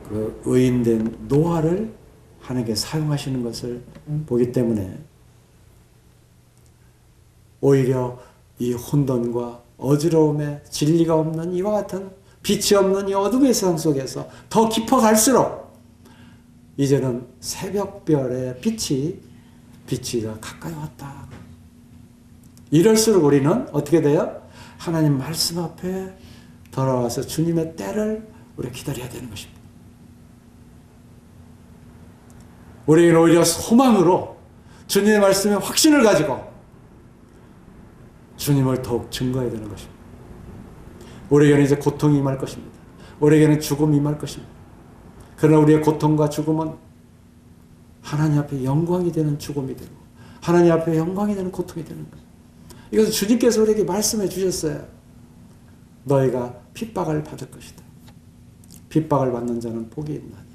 그 의인된 노아를 하나님께 사용하시는 것을 보기 때문에 오히려 이 혼돈과 어지러움에 진리가 없는 이와 같은 빛이 없는 이 어둠의 세상 속에서 더 깊어갈수록 이제는 새벽별의 빛이가 가까이 왔다. 이럴수록 우리는 어떻게 돼요? 하나님 말씀 앞에 돌아와서 주님의 때를 우리가 기다려야 되는 것입니다. 우리는 오히려 소망으로 주님의 말씀에 확신을 가지고 주님을 더욱 증거해야 되는 것입니다. 우리에게는 이제 고통이 임할 것입니다. 우리에게는 죽음이 임할 것입니다. 그러나 우리의 고통과 죽음은 하나님 앞에 영광이 되는 죽음이 되고 하나님 앞에 영광이 되는 고통이 되는 거예요. 이것은 주님께서 우리에게 말씀해 주셨어요. 너희가 핍박을 받을 것이다. 핍박을 받는 자는 복이 있나니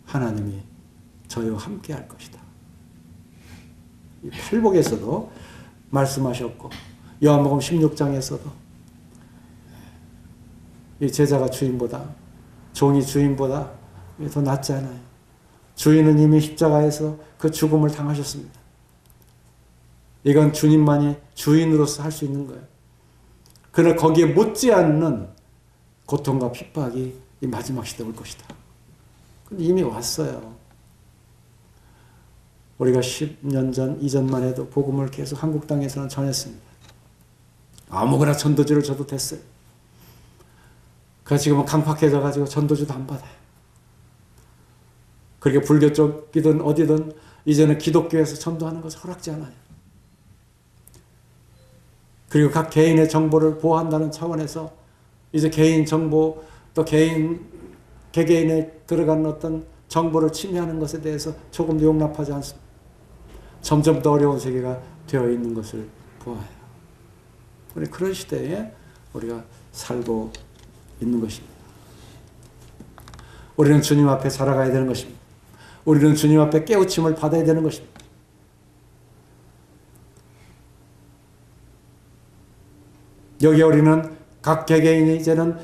하나님이 저희와 함께 할 것이다. 이 팔복에서도 말씀하셨고 요한복음 16장에서도 이 제자가 주인보다, 종이 주인보다 더 낫지 않아요. 주인은 이미 십자가에서 그 죽음을 당하셨습니다. 이건 주님만이 주인으로서 할 수 있는 거예요. 그러나 거기에 못지않는 고통과 핍박이 이 마지막 시대 올 것이다. 근데 이미 왔어요. 우리가 10년 전, 이전만 해도 복음을 계속 한국 땅에서는 전했습니다. 아무거나 전도지를 줘도 됐어요. 그래서 지금은 강팍해져가지고 전도지도 안 받아요. 그렇게 불교 쪽이든 어디든 이제는 기독교에서 전도하는 것을 허락지 않아요. 그리고 각 개인의 정보를 보호한다는 차원에서 이제 개인 정보 또 개개인에 들어가는 어떤 정보를 침해하는 것에 대해서 조금도 용납하지 않습니다. 점점 더 어려운 세계가 되어 있는 것을 보아요. 우리 그런 시대에 우리가 살고 있는 것입니다. 우리는 주님 앞에 살아가야 되는 것입니다. 우리는 주님 앞에 깨우침을 받아야 되는 것입니다. 여기 우리는 각 개개인이 이제는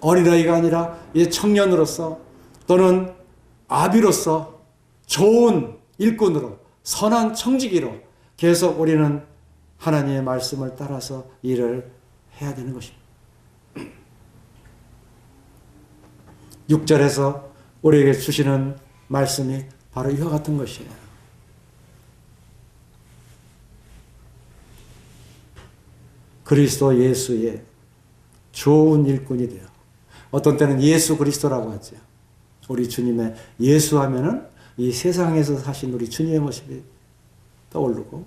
어린아이가 아니라 이제 청년으로서 또는 아비로서 좋은 일꾼으로 선한 청지기로 계속 우리는 하나님의 말씀을 따라서 일을 해야 되는 것입니다. 6절에서 우리에게 주시는 말씀이 바로 이와 같은 것이에요. 그리스도 예수의 좋은 일꾼이 되어, 어떤 때는 예수 그리스도라고 하죠. 우리 주님의 예수 하면은 이 세상에서 사신 우리 주님의 모습이 떠오르고,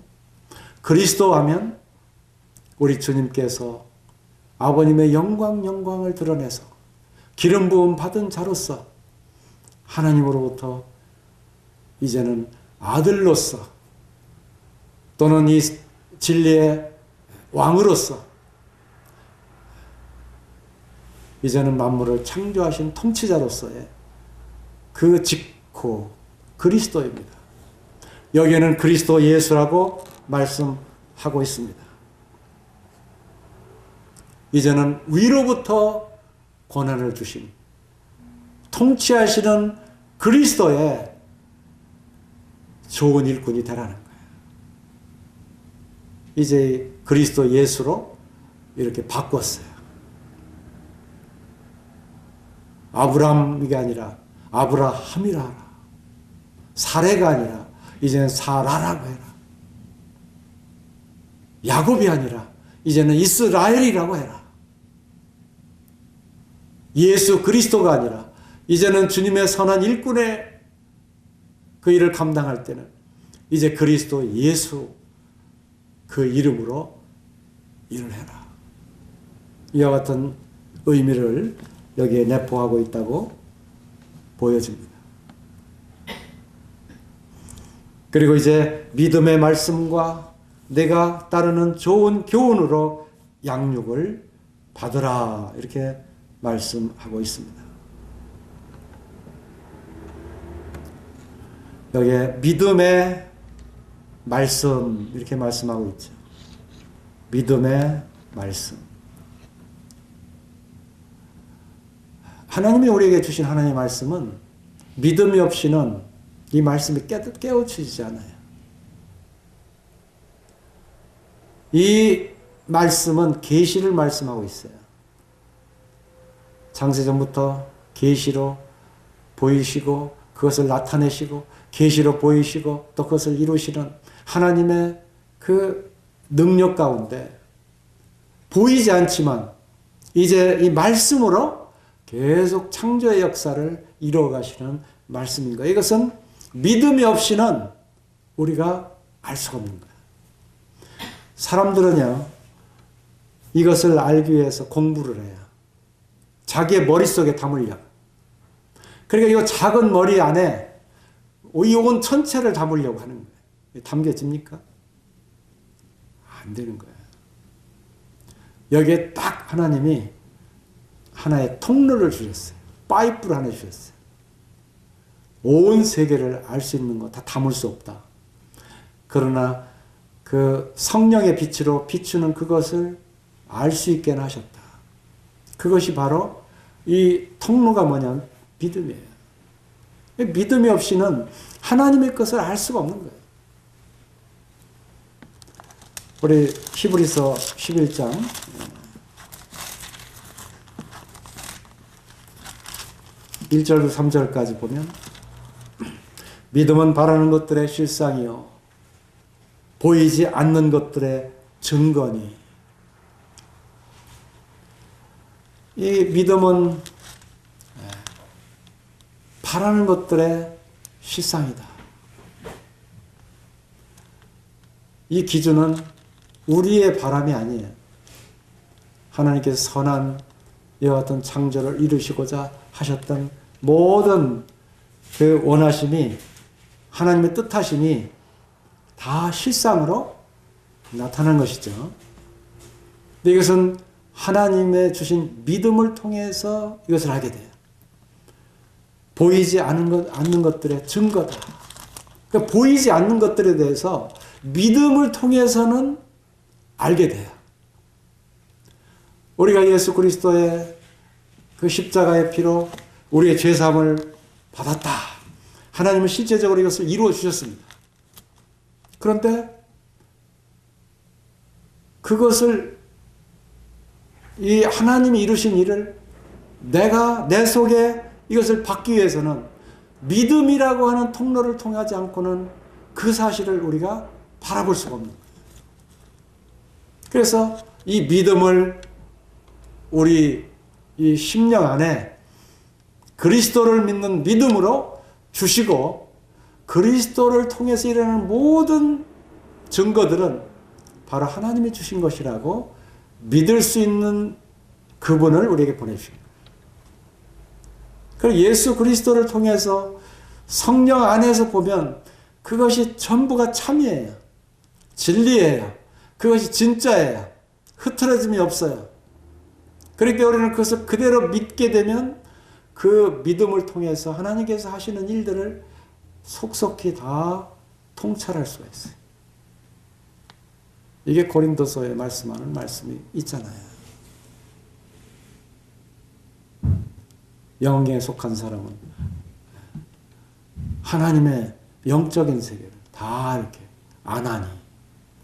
그리스도 하면 우리 주님께서 아버님의 영광을 드러내서 기름 부음 받은 자로서 하나님으로부터 이제는 아들로서 또는 이 진리의 왕으로서 이제는 만물을 창조하신 통치자로서의 그 직후 그리스도입니다. 여기에는 그리스도 예수라고 말씀하고 있습니다. 이제는 위로부터 권한을 주신 통치하시는 그리스도의 좋은 일꾼이 되라는 거예요. 이제 그리스도 예수로 이렇게 바꿨어요. 아브라함이 아니라 아브라함이라 하라. 사레가 아니라 이제는 사라라고 해라. 야곱이 아니라 이제는 이스라엘이라고 해라. 예수 그리스도가 아니라 이제는 주님의 선한 일꾼의 그 일을 감당할 때는 이제 그리스도 예수 그 이름으로 일을 해라. 이와 같은 의미를 여기에 내포하고 있다고 보여집니다. 그리고 이제 믿음의 말씀과 내가 따르는 좋은 교훈으로 양육을 받으라 이렇게 말씀하고 있습니다. 여기에 믿음의 말씀 이렇게 말씀하고 있죠. 믿음의 말씀. 하나님이 우리에게 주신 하나님의 말씀은 믿음이 없이는 이 말씀이 깨우치지 않아요. 이 말씀은 계시를 말씀하고 있어요. 창세전부터 계시로 보이시고 그것을 나타내시고 계시로 보이시고 또 그것을 이루시는 하나님의 그 능력 가운데 보이지 않지만 이제 이 말씀으로 계속 창조의 역사를 이루어 가시는 말씀인 거예요. 이것은 믿음이 없이는 우리가 알 수가 없는 거예요. 사람들은요, 이것을 알기 위해서 공부를 해요. 자기의 머릿속에 담으려고. 그러니까 이 작은 머리 안에 이 온 전체를 담으려고 하는 거예요. 담겨집니까? 안 되는 거예요. 여기에 딱 하나님이 하나의 통로를 주셨어요. 파이프를 하나 주셨어요. 온 세계를 알 수 있는 거 다 담을 수 없다. 그러나 그 성령의 빛으로 비추는 그것을 알 수 있게 하셨다. 그것이 바로 이 통로가 뭐냐면 믿음이에요. 믿음이 없이는 하나님의 것을 알 수가 없는 거예요. 우리 히브리서 11장 1절부터 3절까지 보면 믿음은 바라는 것들의 실상이요 보이지 않는 것들의 증거니. 이 믿음은 바라는 것들의 실상이다. 이 기준은 우리의 바람이 아니에요. 하나님께서 선한 이와 같은 창조를 이루시고자 하셨던 모든 그 원하심이, 하나님의 뜻하심이 다 실상으로 나타난 것이죠. 근데 이것은 하나님의 주신 믿음을 통해서 이것을 하게 돼요. 보이지 않는 것들의 증거다. 그러니까 보이지 않는 것들에 대해서 믿음을 통해서는 알게 돼요. 우리가 예수 그리스도의 그 십자가의 피로 우리의 죄사함을 받았다. 하나님은 실제적으로 이것을 이루어 주셨습니다. 그런데 그것을, 이 하나님이 이루신 일을 내가 내 속에 이것을 받기 위해서는 믿음이라고 하는 통로를 통하지 않고는 그 사실을 우리가 바라볼 수가 없는 거예요. 그래서 이 믿음을 우리 이 심령 안에 그리스도를 믿는 믿음으로 주시고, 그리스도를 통해서 일어나는 모든 증거들은 바로 하나님이 주신 것이라고 믿을 수 있는 그분을 우리에게 보내주십니다. 그리고 예수 그리스도를 통해서 성령 안에서 보면 그것이 전부가 참이에요. 진리예요. 그것이 진짜예요. 흐트러짐이 없어요. 그러니까 우리는 그것을 그대로 믿게 되면 그 믿음을 통해서 하나님께서 하시는 일들을 속속히 다 통찰할 수가 있어요. 이게 고린도서에 말씀하는 말씀이 있잖아요. 영계에 속한 사람은 하나님의 영적인 세계를 다 이렇게 아나니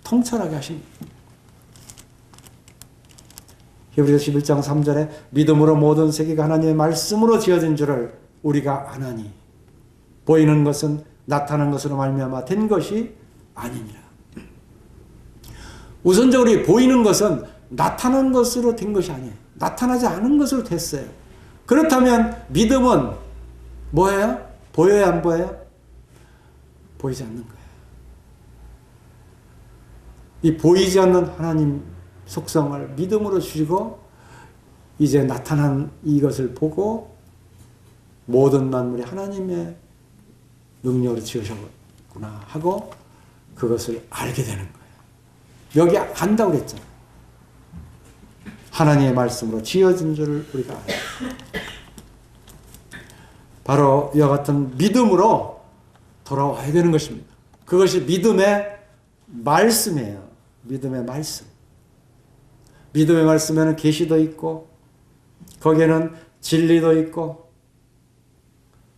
통찰하게 하십니다. 히브리서 11장 3절에 믿음으로 모든 세계가 하나님의 말씀으로 지어진 줄을 우리가 아나니 보이는 것은 나타난 것으로 말미암아 된 것이 아니니라. 우선적으로 보이는 것은 나타난 것으로 된 것이 아니에요. 나타나지 않은 것으로 됐어요. 그렇다면 믿음은 뭐예요? 보여야 안 보여요? 보이지 않는 거예요. 이 보이지 않는 하나님 속성을 믿음으로 주시고 이제 나타난 이것을 보고 모든 만물이 하나님의 능력으로 지으셨구나 하고 그것을 알게 되는 거예요. 여기 안다고 그랬잖아요. 하나님의 말씀으로 지어진 줄을 우리가 알아요. 바로 이와 같은 믿음으로 돌아와야 되는 것입니다. 그것이 믿음의 말씀이에요. 믿음의 말씀. 믿음의 말씀에는 계시도 있고 거기에는 진리도 있고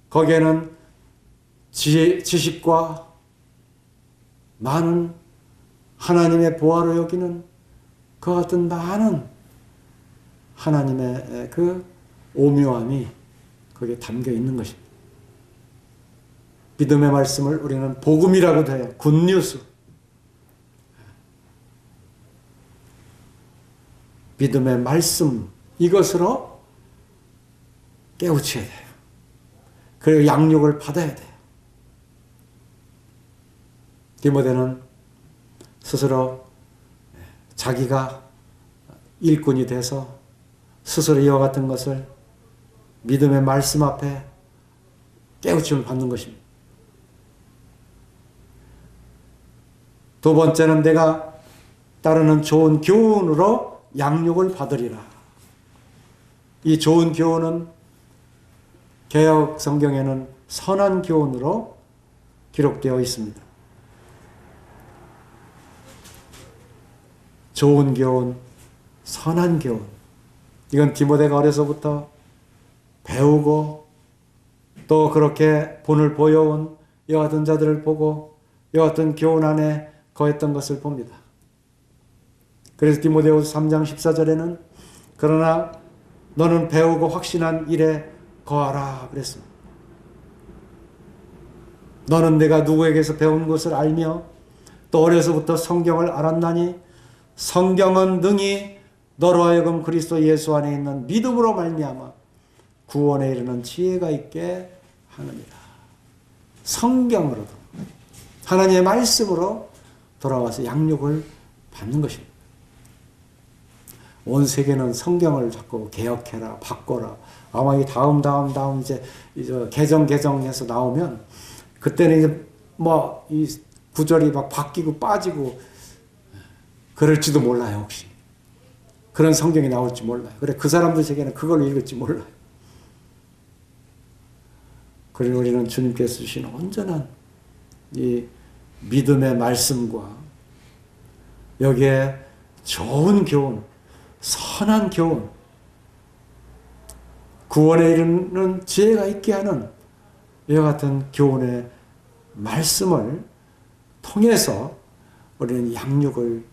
거기에는 지식과 많은 하나님의 보화로 여기는 그와 같은 많은 하나님의 그 오묘함이 거기에 담겨 있는 것입니다. 믿음의 말씀을 우리는 복음이라고도 해요. 굿뉴스. 믿음의 말씀, 이것으로 깨우쳐야 돼요. 그리고 양육을 받아야 돼요. 디모데는 스스로 자기가 일꾼이 돼서 스스로 이와 같은 것을 믿음의 말씀 앞에 깨우침을 받는 것입니다. 두 번째는 내가 따르는 좋은 교훈으로 양육을 받으리라. 이 좋은 교훈은 개역 성경에는 선한 교훈으로 기록되어 있습니다. 좋은 교훈, 선한 교훈. 이건 디모데가 어려서부터 배우고 또 그렇게 본을 보여온 이와 같은 자들을 보고 이와 같은 교훈 안에 거했던 것을 봅니다. 그래서 디모데후서 3장 14절에는 그러나 너는 배우고 확신한 일에 거하라 그랬습니다. 너는 내가 누구에게서 배운 것을 알며 또 어려서부터 성경을 알았나니 성경은 능히 너로 하여금 그리스도 예수 안에 있는 믿음으로 말미암아 구원에 이르는 지혜가 있게 하느니라. 성경으로 하나님의 말씀으로 돌아와서 양육을 받는 것입니다. 온 세계는 성경을 자꾸 개혁해라, 바꿔라. 아마 이 다음 이제 개정해서 나오면 그때는 이제 뭐 이 구절이 막 바뀌고 빠지고 그럴지도 몰라요, 혹시. 그런 성경이 나올지 몰라요. 그래, 그 사람들 세계는 그걸 읽을지 몰라요. 그리고 우리는 주님께서 주신 온전한 이 믿음의 말씀과 여기에 좋은 교훈, 선한 교훈, 구원에 이르는 지혜가 있게 하는 이와 같은 교훈의 말씀을 통해서 우리는 양육을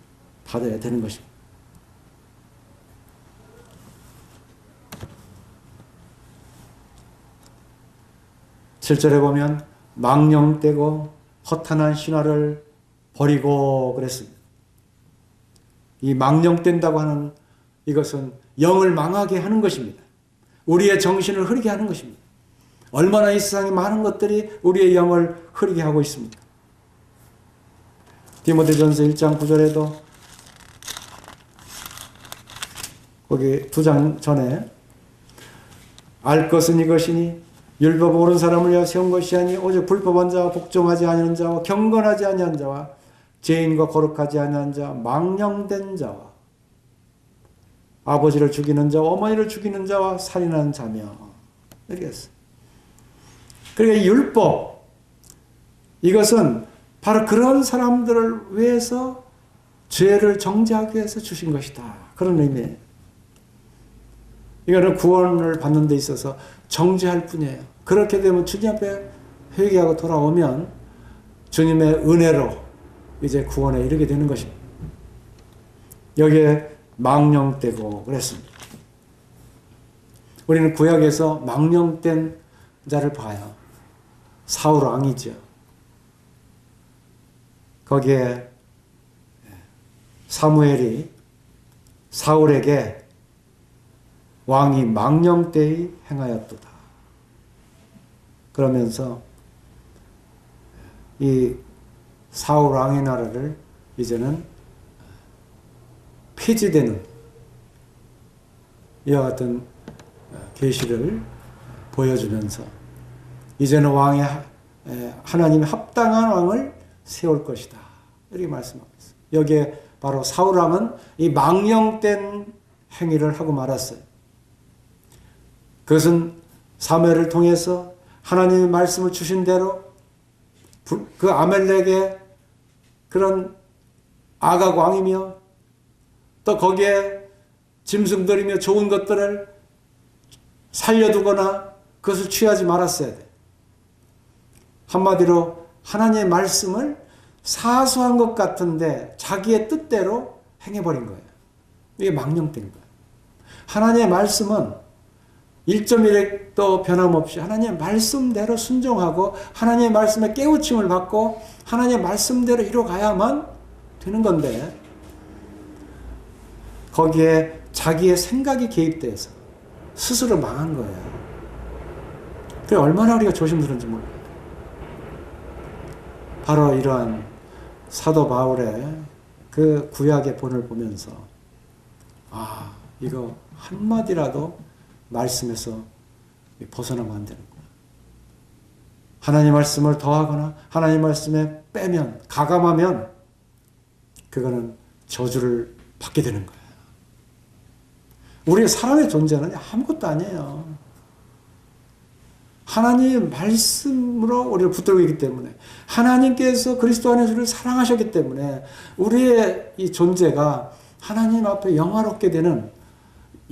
받아야 되는 것입니다. 7절에 보면 망령되고 허탄한 신화를 버리고 그랬습니다. 이 망령된다고 하는 이것은 영을 망하게 하는 것입니다. 우리의 정신을 흐리게 하는 것입니다. 얼마나 이 세상에 많은 것들이 우리의 영을 흐리게 하고 있습니까? 디모데전서 1장 9절에도 거기 2장 전에 알 것은 이것이니 율법 모르는 사람을 위하여 세운 것이 아니 오직 불법한 자와 복종하지 아니하는 자와 경건하지 아니한 자와 죄인과 거룩하지 아니한 자 망령된 자와 아버지를 죽이는 자와 어머니를 죽이는 자와 살인하는 자며 이렇게 했어요. 그러니까 율법 이것은 바로 그런 사람들을 위해서 죄를 정죄하기 위해서 주신 것이다. 그런 의미예요. 이거는 구원을 받는 데 있어서 정죄할 뿐이에요. 그렇게 되면 주님 앞에 회개하고 돌아오면 주님의 은혜로 이제 구원에 이르게 되는 것입니다. 여기에 망령되고 그랬습니다. 우리는 구약에서 망령된 자를 봐요. 사울 왕이죠. 거기에 사무엘이 사울에게 왕이 망령되이 행하였도다. 그러면서 이 사울 왕의 나라를 이제는 폐지되는 이와 같은 계시를 보여주면서 이제는 왕의 하나님의 합당한 왕을 세울 것이다. 이렇게 말씀하고 있어요. 여기에 바로 사울 왕은 이 망령된 행위를 하고 말았어요. 그것은 사무엘을 통해서 하나님의 말씀을 주신 대로 그 아멜렉의 그런 아각 왕이며 또 거기에 짐승들이며 좋은 것들을 살려두거나 그것을 취하지 말았어야 돼. 한마디로 하나님의 말씀을 사소한 것 같은데 자기의 뜻대로 행해버린 거예요. 이게 망령된 거예요. 하나님의 말씀은 1.1획도 변함없이 하나님의 말씀대로 순종하고 하나님의 말씀에 깨우침을 받고 하나님의 말씀대로 이뤄가야만 되는 건데 거기에 자기의 생각이 개입돼서 스스로 망한 거예요. 그게 얼마나 우리가 조심스러운지 몰라요. 바로 이러한 사도 바울의 그 구약의 본을 보면서 이거 한마디라도 말씀에서 벗어나면 안 되는 거야. 하나님 말씀을 더하거나 하나님 말씀에 빼면 가감하면 그거는 저주를 받게 되는 거야. 우리 사람의 존재는 아무것도 아니에요. 하나님의 말씀으로 우리를 붙들고 있기 때문에 하나님께서 그리스도 안에서 우리를 사랑하셨기 때문에 우리의 이 존재가 하나님 앞에 영화롭게 되는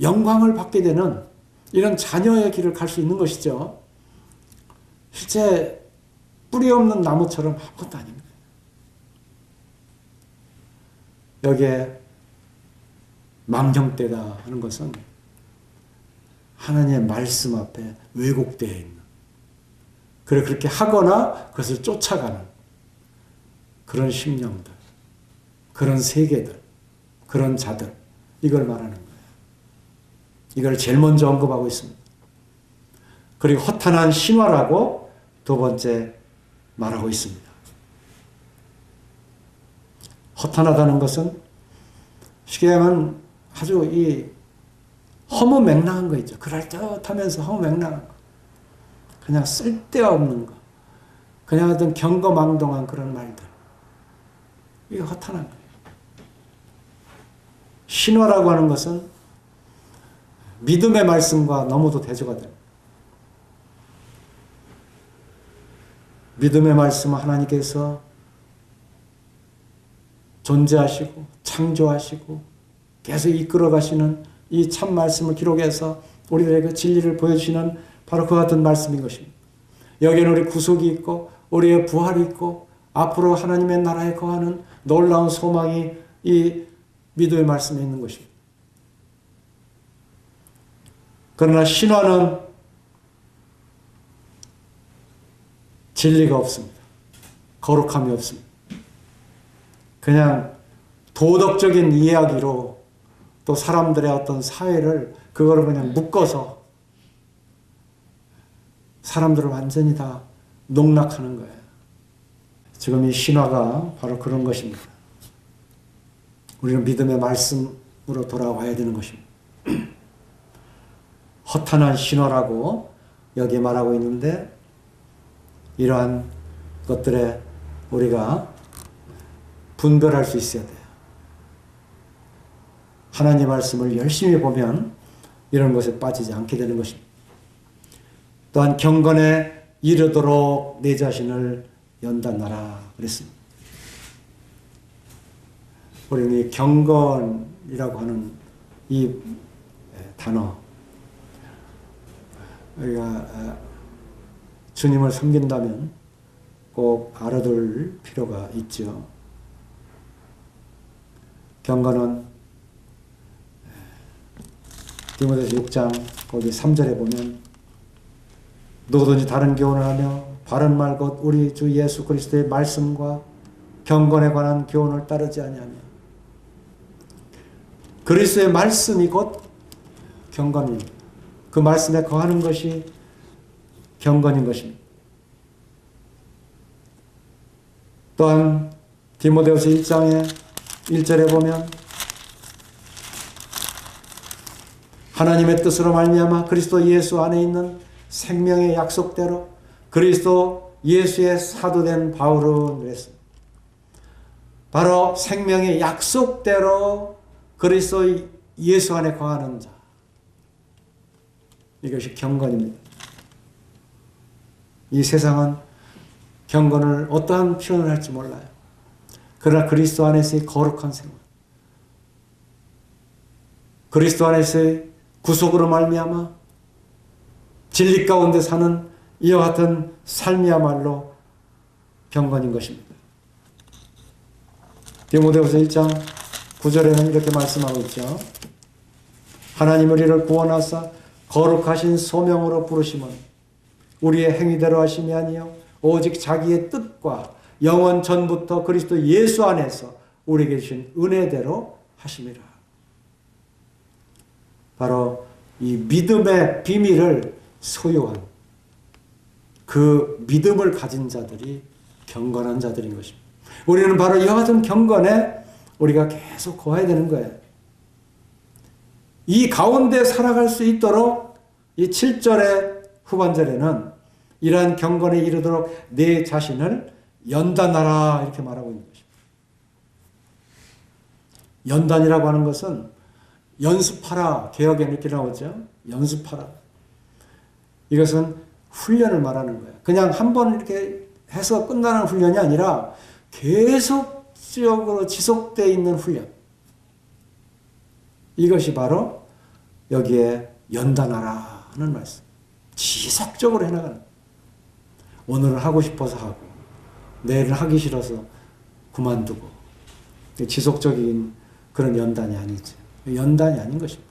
영광을 받게 되는 이런 자녀의 길을 갈 수 있는 것이죠. 실제 뿌리 없는 나무처럼 아무것도 아닙니다. 여기에 망령되다 하는 것은 하나님의 말씀 앞에 왜곡되어 있는, 그래 그렇게 하거나 그것을 쫓아가는 그런 심령들, 그런 세계들, 그런 자들, 이걸 말하는 거예요. 이걸 제일 먼저 언급하고 있습니다. 그리고 허탄한 신화라고 두 번째 말하고 있습니다. 허탄하다는 것은 쉽게 하면 아주 이 허무맹랑한 거 있죠. 그럴듯하면서 허무맹랑한 거. 그냥 쓸데없는 거. 그냥 어떤 경거망동한 그런 말들. 이게 허탄한 거예요. 신화라고 하는 것은 믿음의 말씀과 너무도 대조가 됩니다. 믿음의 말씀은 하나님께서 존재하시고 창조하시고 계속 이끌어 가시는 이 참 말씀을 기록해서 우리들에게 진리를 보여주시는 바로 그 같은 말씀인 것입니다. 여기에는 우리 구속이 있고 우리의 부활이 있고 앞으로 하나님의 나라에 거하는 놀라운 소망이 이 믿음의 말씀에 있는 것입니다. 그러나 신화는 진리가 없습니다. 거룩함이 없습니다. 그냥 도덕적인 이야기로 또 사람들의 어떤 사회를 그거를 그냥 묶어서 사람들을 완전히 다 농락하는 거예요. 지금 이 신화가 바로 그런 것입니다. 우리는 믿음의 말씀으로 돌아와야 되는 것입니다. 허탄한 신화라고 여기에 말하고 있는데 이러한 것들에 우리가 분별할 수 있어야 돼요. 하나님 말씀을 열심히 보면 이런 것에 빠지지 않게 되는 것입니다. 또한 경건에 이르도록 내 자신을 연단하라 그랬습니다. 우리는 이 경건이라고 하는 이 단어, 우리가 주님을 섬긴다면 꼭 알아둘 필요가 있죠. 경건은 디모데서 6장 거기 3절에 보면 누구든지 다른 교훈을 하며 바른 말 곧 우리 주 예수 그리스도의 말씀과 경건에 관한 교훈을 따르지 아니하며, 그리스도의 말씀이 곧 경건입니다. 그 말씀에 거하는 것이 경건인 것입니다. 또한 디모데후서 1장의 1절에 보면 하나님의 뜻으로 말미암아 그리스도 예수 안에 있는 생명의 약속대로 그리스도 예수의 사도된 바울은 그랬습니다. 바로 생명의 약속대로 그리스도 예수 안에 거하는 자, 이것이 경건입니다. 이 세상은 경건을 어떠한 표현을 할지 몰라요. 그러나 그리스도 안에서의 거룩한 생활, 그리스도 안에서의 구속으로 말미암아 진리 가운데 사는 이와 같은 삶이야말로 경건인 것입니다. 디모데후서 1장 9절에는 이렇게 말씀하고 있죠. 하나님 우리를 구원하사 거룩하신 소명으로 부르심은 우리의 행위대로 하심이 아니요 오직 자기의 뜻과 영원 전부터 그리스도 예수 안에서 우리에게 주신 은혜대로 하심이라. 바로 이 믿음의 비밀을 소유한 그 믿음을 가진 자들이 경건한 자들인 것입니다. 우리는 바로 이와 같은 경건에 우리가 계속 거해야 되는 거예요. 이 가운데 살아갈 수 있도록 이 7절의 후반절에는 이러한 경건에 이르도록 내 자신을 연단하라 이렇게 말하고 있는 것입니다. 연단이라고 하는 것은 연습하라, 개역에 이렇게 나오죠. 연습하라. 이것은 훈련을 말하는 거예요. 그냥 한 번 이렇게 해서 끝나는 훈련이 아니라 계속적으로 지속되어 있는 훈련. 이것이 바로 여기에 연단하라 하는 말씀. 지속적으로 해나가는. 오늘은 하고 싶어서 하고 내일은 하기 싫어서 그만두고 지속적인 그런 연단이 아니지. 연단이 아닌 것입니다.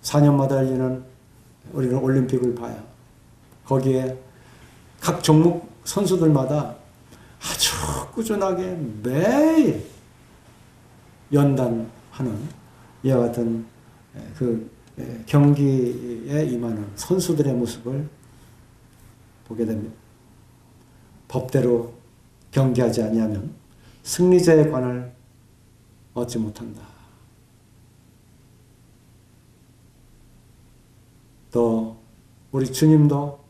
4년마다 열리는 우리는 올림픽을 봐요. 거기에 각 종목 선수들마다 아주 꾸준하게 매일 연단하는 이와 같은 그 경기에 임하는 선수들의 모습을 보게 됩니다. 법대로 경기하지 아니하면 승리자의 관을 얻지 못한다. 또 우리 주님도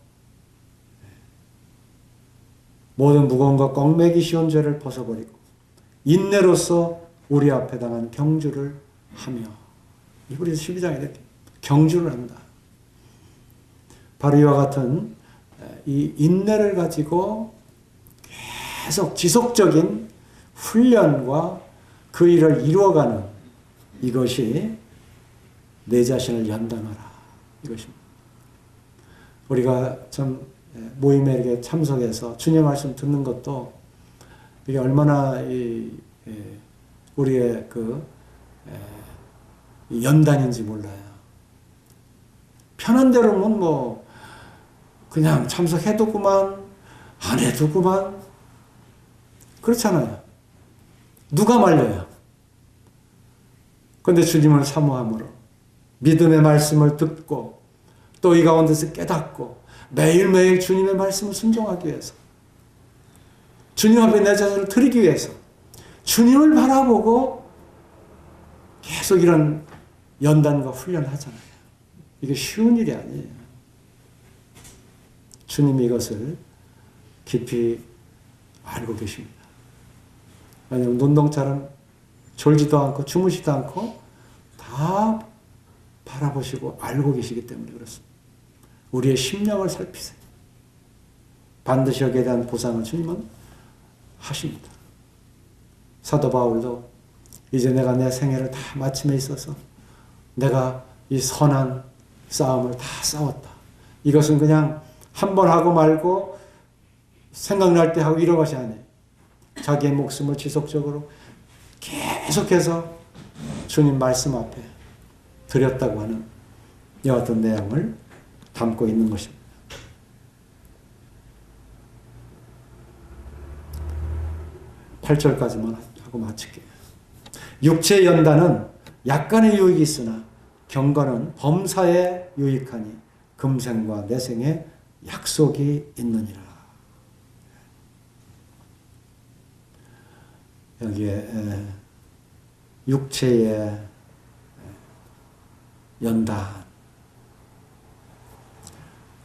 모든 무거운 것 얽매기 쉬운 죄를 벗어버리고 인내로서 우리 앞에 당한 경주를 하며 히브리서 12장에 이렇게 경주를 한다. 바로 이와 같은 이 인내를 가지고 계속 지속적인 훈련과 그 일을 이루어가는 이것이 내 자신을 연단하라. 이것입니다. 우리가 참 모임에 이렇게 참석해서 주님 말씀 듣는 것도 이게 얼마나 우리의 그 연단인지 몰라요. 편한 대로면 뭐 그냥 참석해도 그만 안 해도 그만 그렇잖아요. 누가 말려요? 그런데 주님을 사모함으로 믿음의 말씀을 듣고 또 이 가운데서 깨닫고 매일매일 주님의 말씀을 순종하기 위해서 주님 앞에 내 자신을 드리기 위해서 주님을 바라보고 계속 이런 연단과 훈련을 하잖아요. 이게 쉬운 일이 아니에요. 주님이 이것을 깊이 알고 계십니다. 왜냐하면 눈동자는 졸지도 않고 주무시도 않고 다 바라보시고 알고 계시기 때문에 그렇습니다. 우리의 심령을 살피세요. 반드시 여기에 대한 보상을 주님은 하십니다. 사도 바울도 이제 내가 내 생애를 다 마침에 있어서 내가 이 선한 싸움을 다 싸웠다. 이것은 그냥 한 번 하고 말고 생각날 때 하고 이런 것이 아니에요. 자기의 목숨을 지속적으로 계속해서 주님 말씀 앞에 드렸다고 하는 이와 같은 내용을 담고 있는 것입니다. 8절까지만 하고 마칠게요. 육체의 연단은 약간의 유익이 있으나 경건은 범사에 유익하니 금생과 내생에 약속이 있느니라. 여기에 육체의 연단,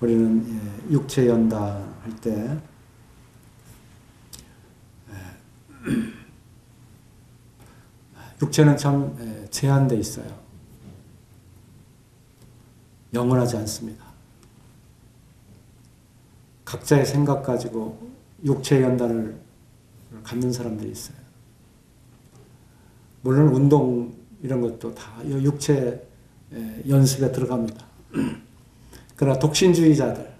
우리는 육체 연단할 때 육체는 참 제한되어 있어요. 영원하지 않습니다. 각자의 생각 가지고 육체 연단을 갖는 사람들이 있어요. 물론 운동 이런 것도 다 육체 연습에 들어갑니다. 그러나 독신주의자들,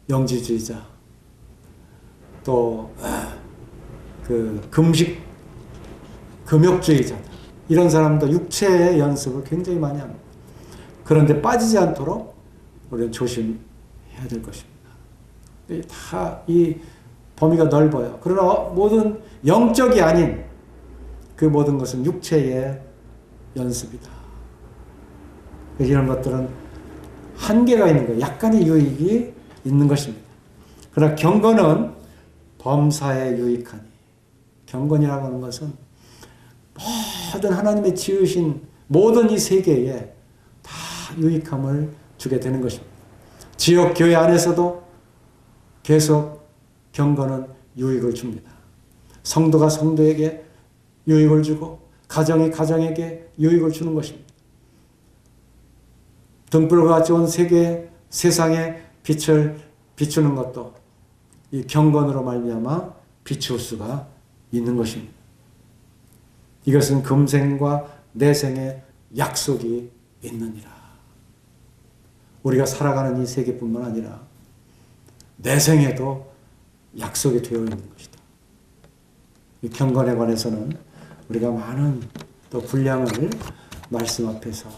영지주의자, 또 그 금욕주의자들 이런 사람도 육체의 연습을 굉장히 많이 합니다. 그런데 빠지지 않도록 우리는 조심해야 될 것입니다. 다 이 범위가 넓어요. 그러나 모든 영적이 아닌 그 모든 것은 육체의 연습이다. 이런 것들은 한계가 있는 거예요. 약간의 유익이 있는 것입니다. 그러나 경건은 범사에 유익하니, 경건이라고 하는 것은 모든 하나님의 지으신 모든 이 세계에 다 유익함을 주게 되는 것입니다. 지역 교회 안에서도 계속 경건은 유익을 줍니다. 성도가 성도에게 유익을 주고 가정이 가정에게 유익을 주는 것입니다. 등불과 같이 온 세상에 빛을 비추는 것도 이 경건으로 말미암아 비추을 수가 있는 것입니다. 이것은 금생과 내생의 약속이 있느니라. 우리가 살아가는 이 세계뿐만 아니라 내 생에도 약속이 되어 있는 것이다. 이 경건에 관해서는 우리가 많은 또 분량을 말씀 앞에서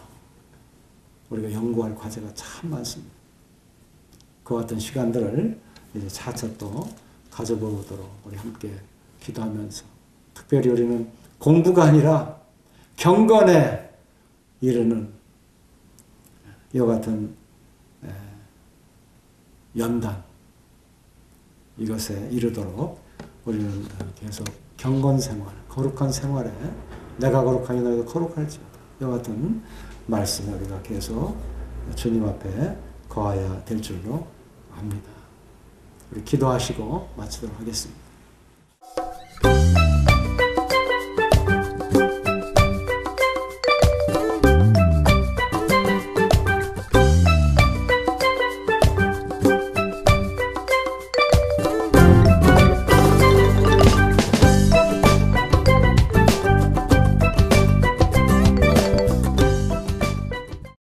우리가 연구할 과제가 참 많습니다. 그와 같은 시간들을 이제 차차 또 가져보도록 우리 함께 기도하면서, 특별히 우리는 공부가 아니라 경건에 이르는 이와 같은 연단, 이것에 이르도록 우리는 계속 경건 생활, 거룩한 생활에 내가 거룩하니 너희도 거룩할지어다, 이와 같은 말씀을 우리가 계속 주님 앞에 거해야 될 줄로 압니다. 우리 기도하시고 마치도록 하겠습니다.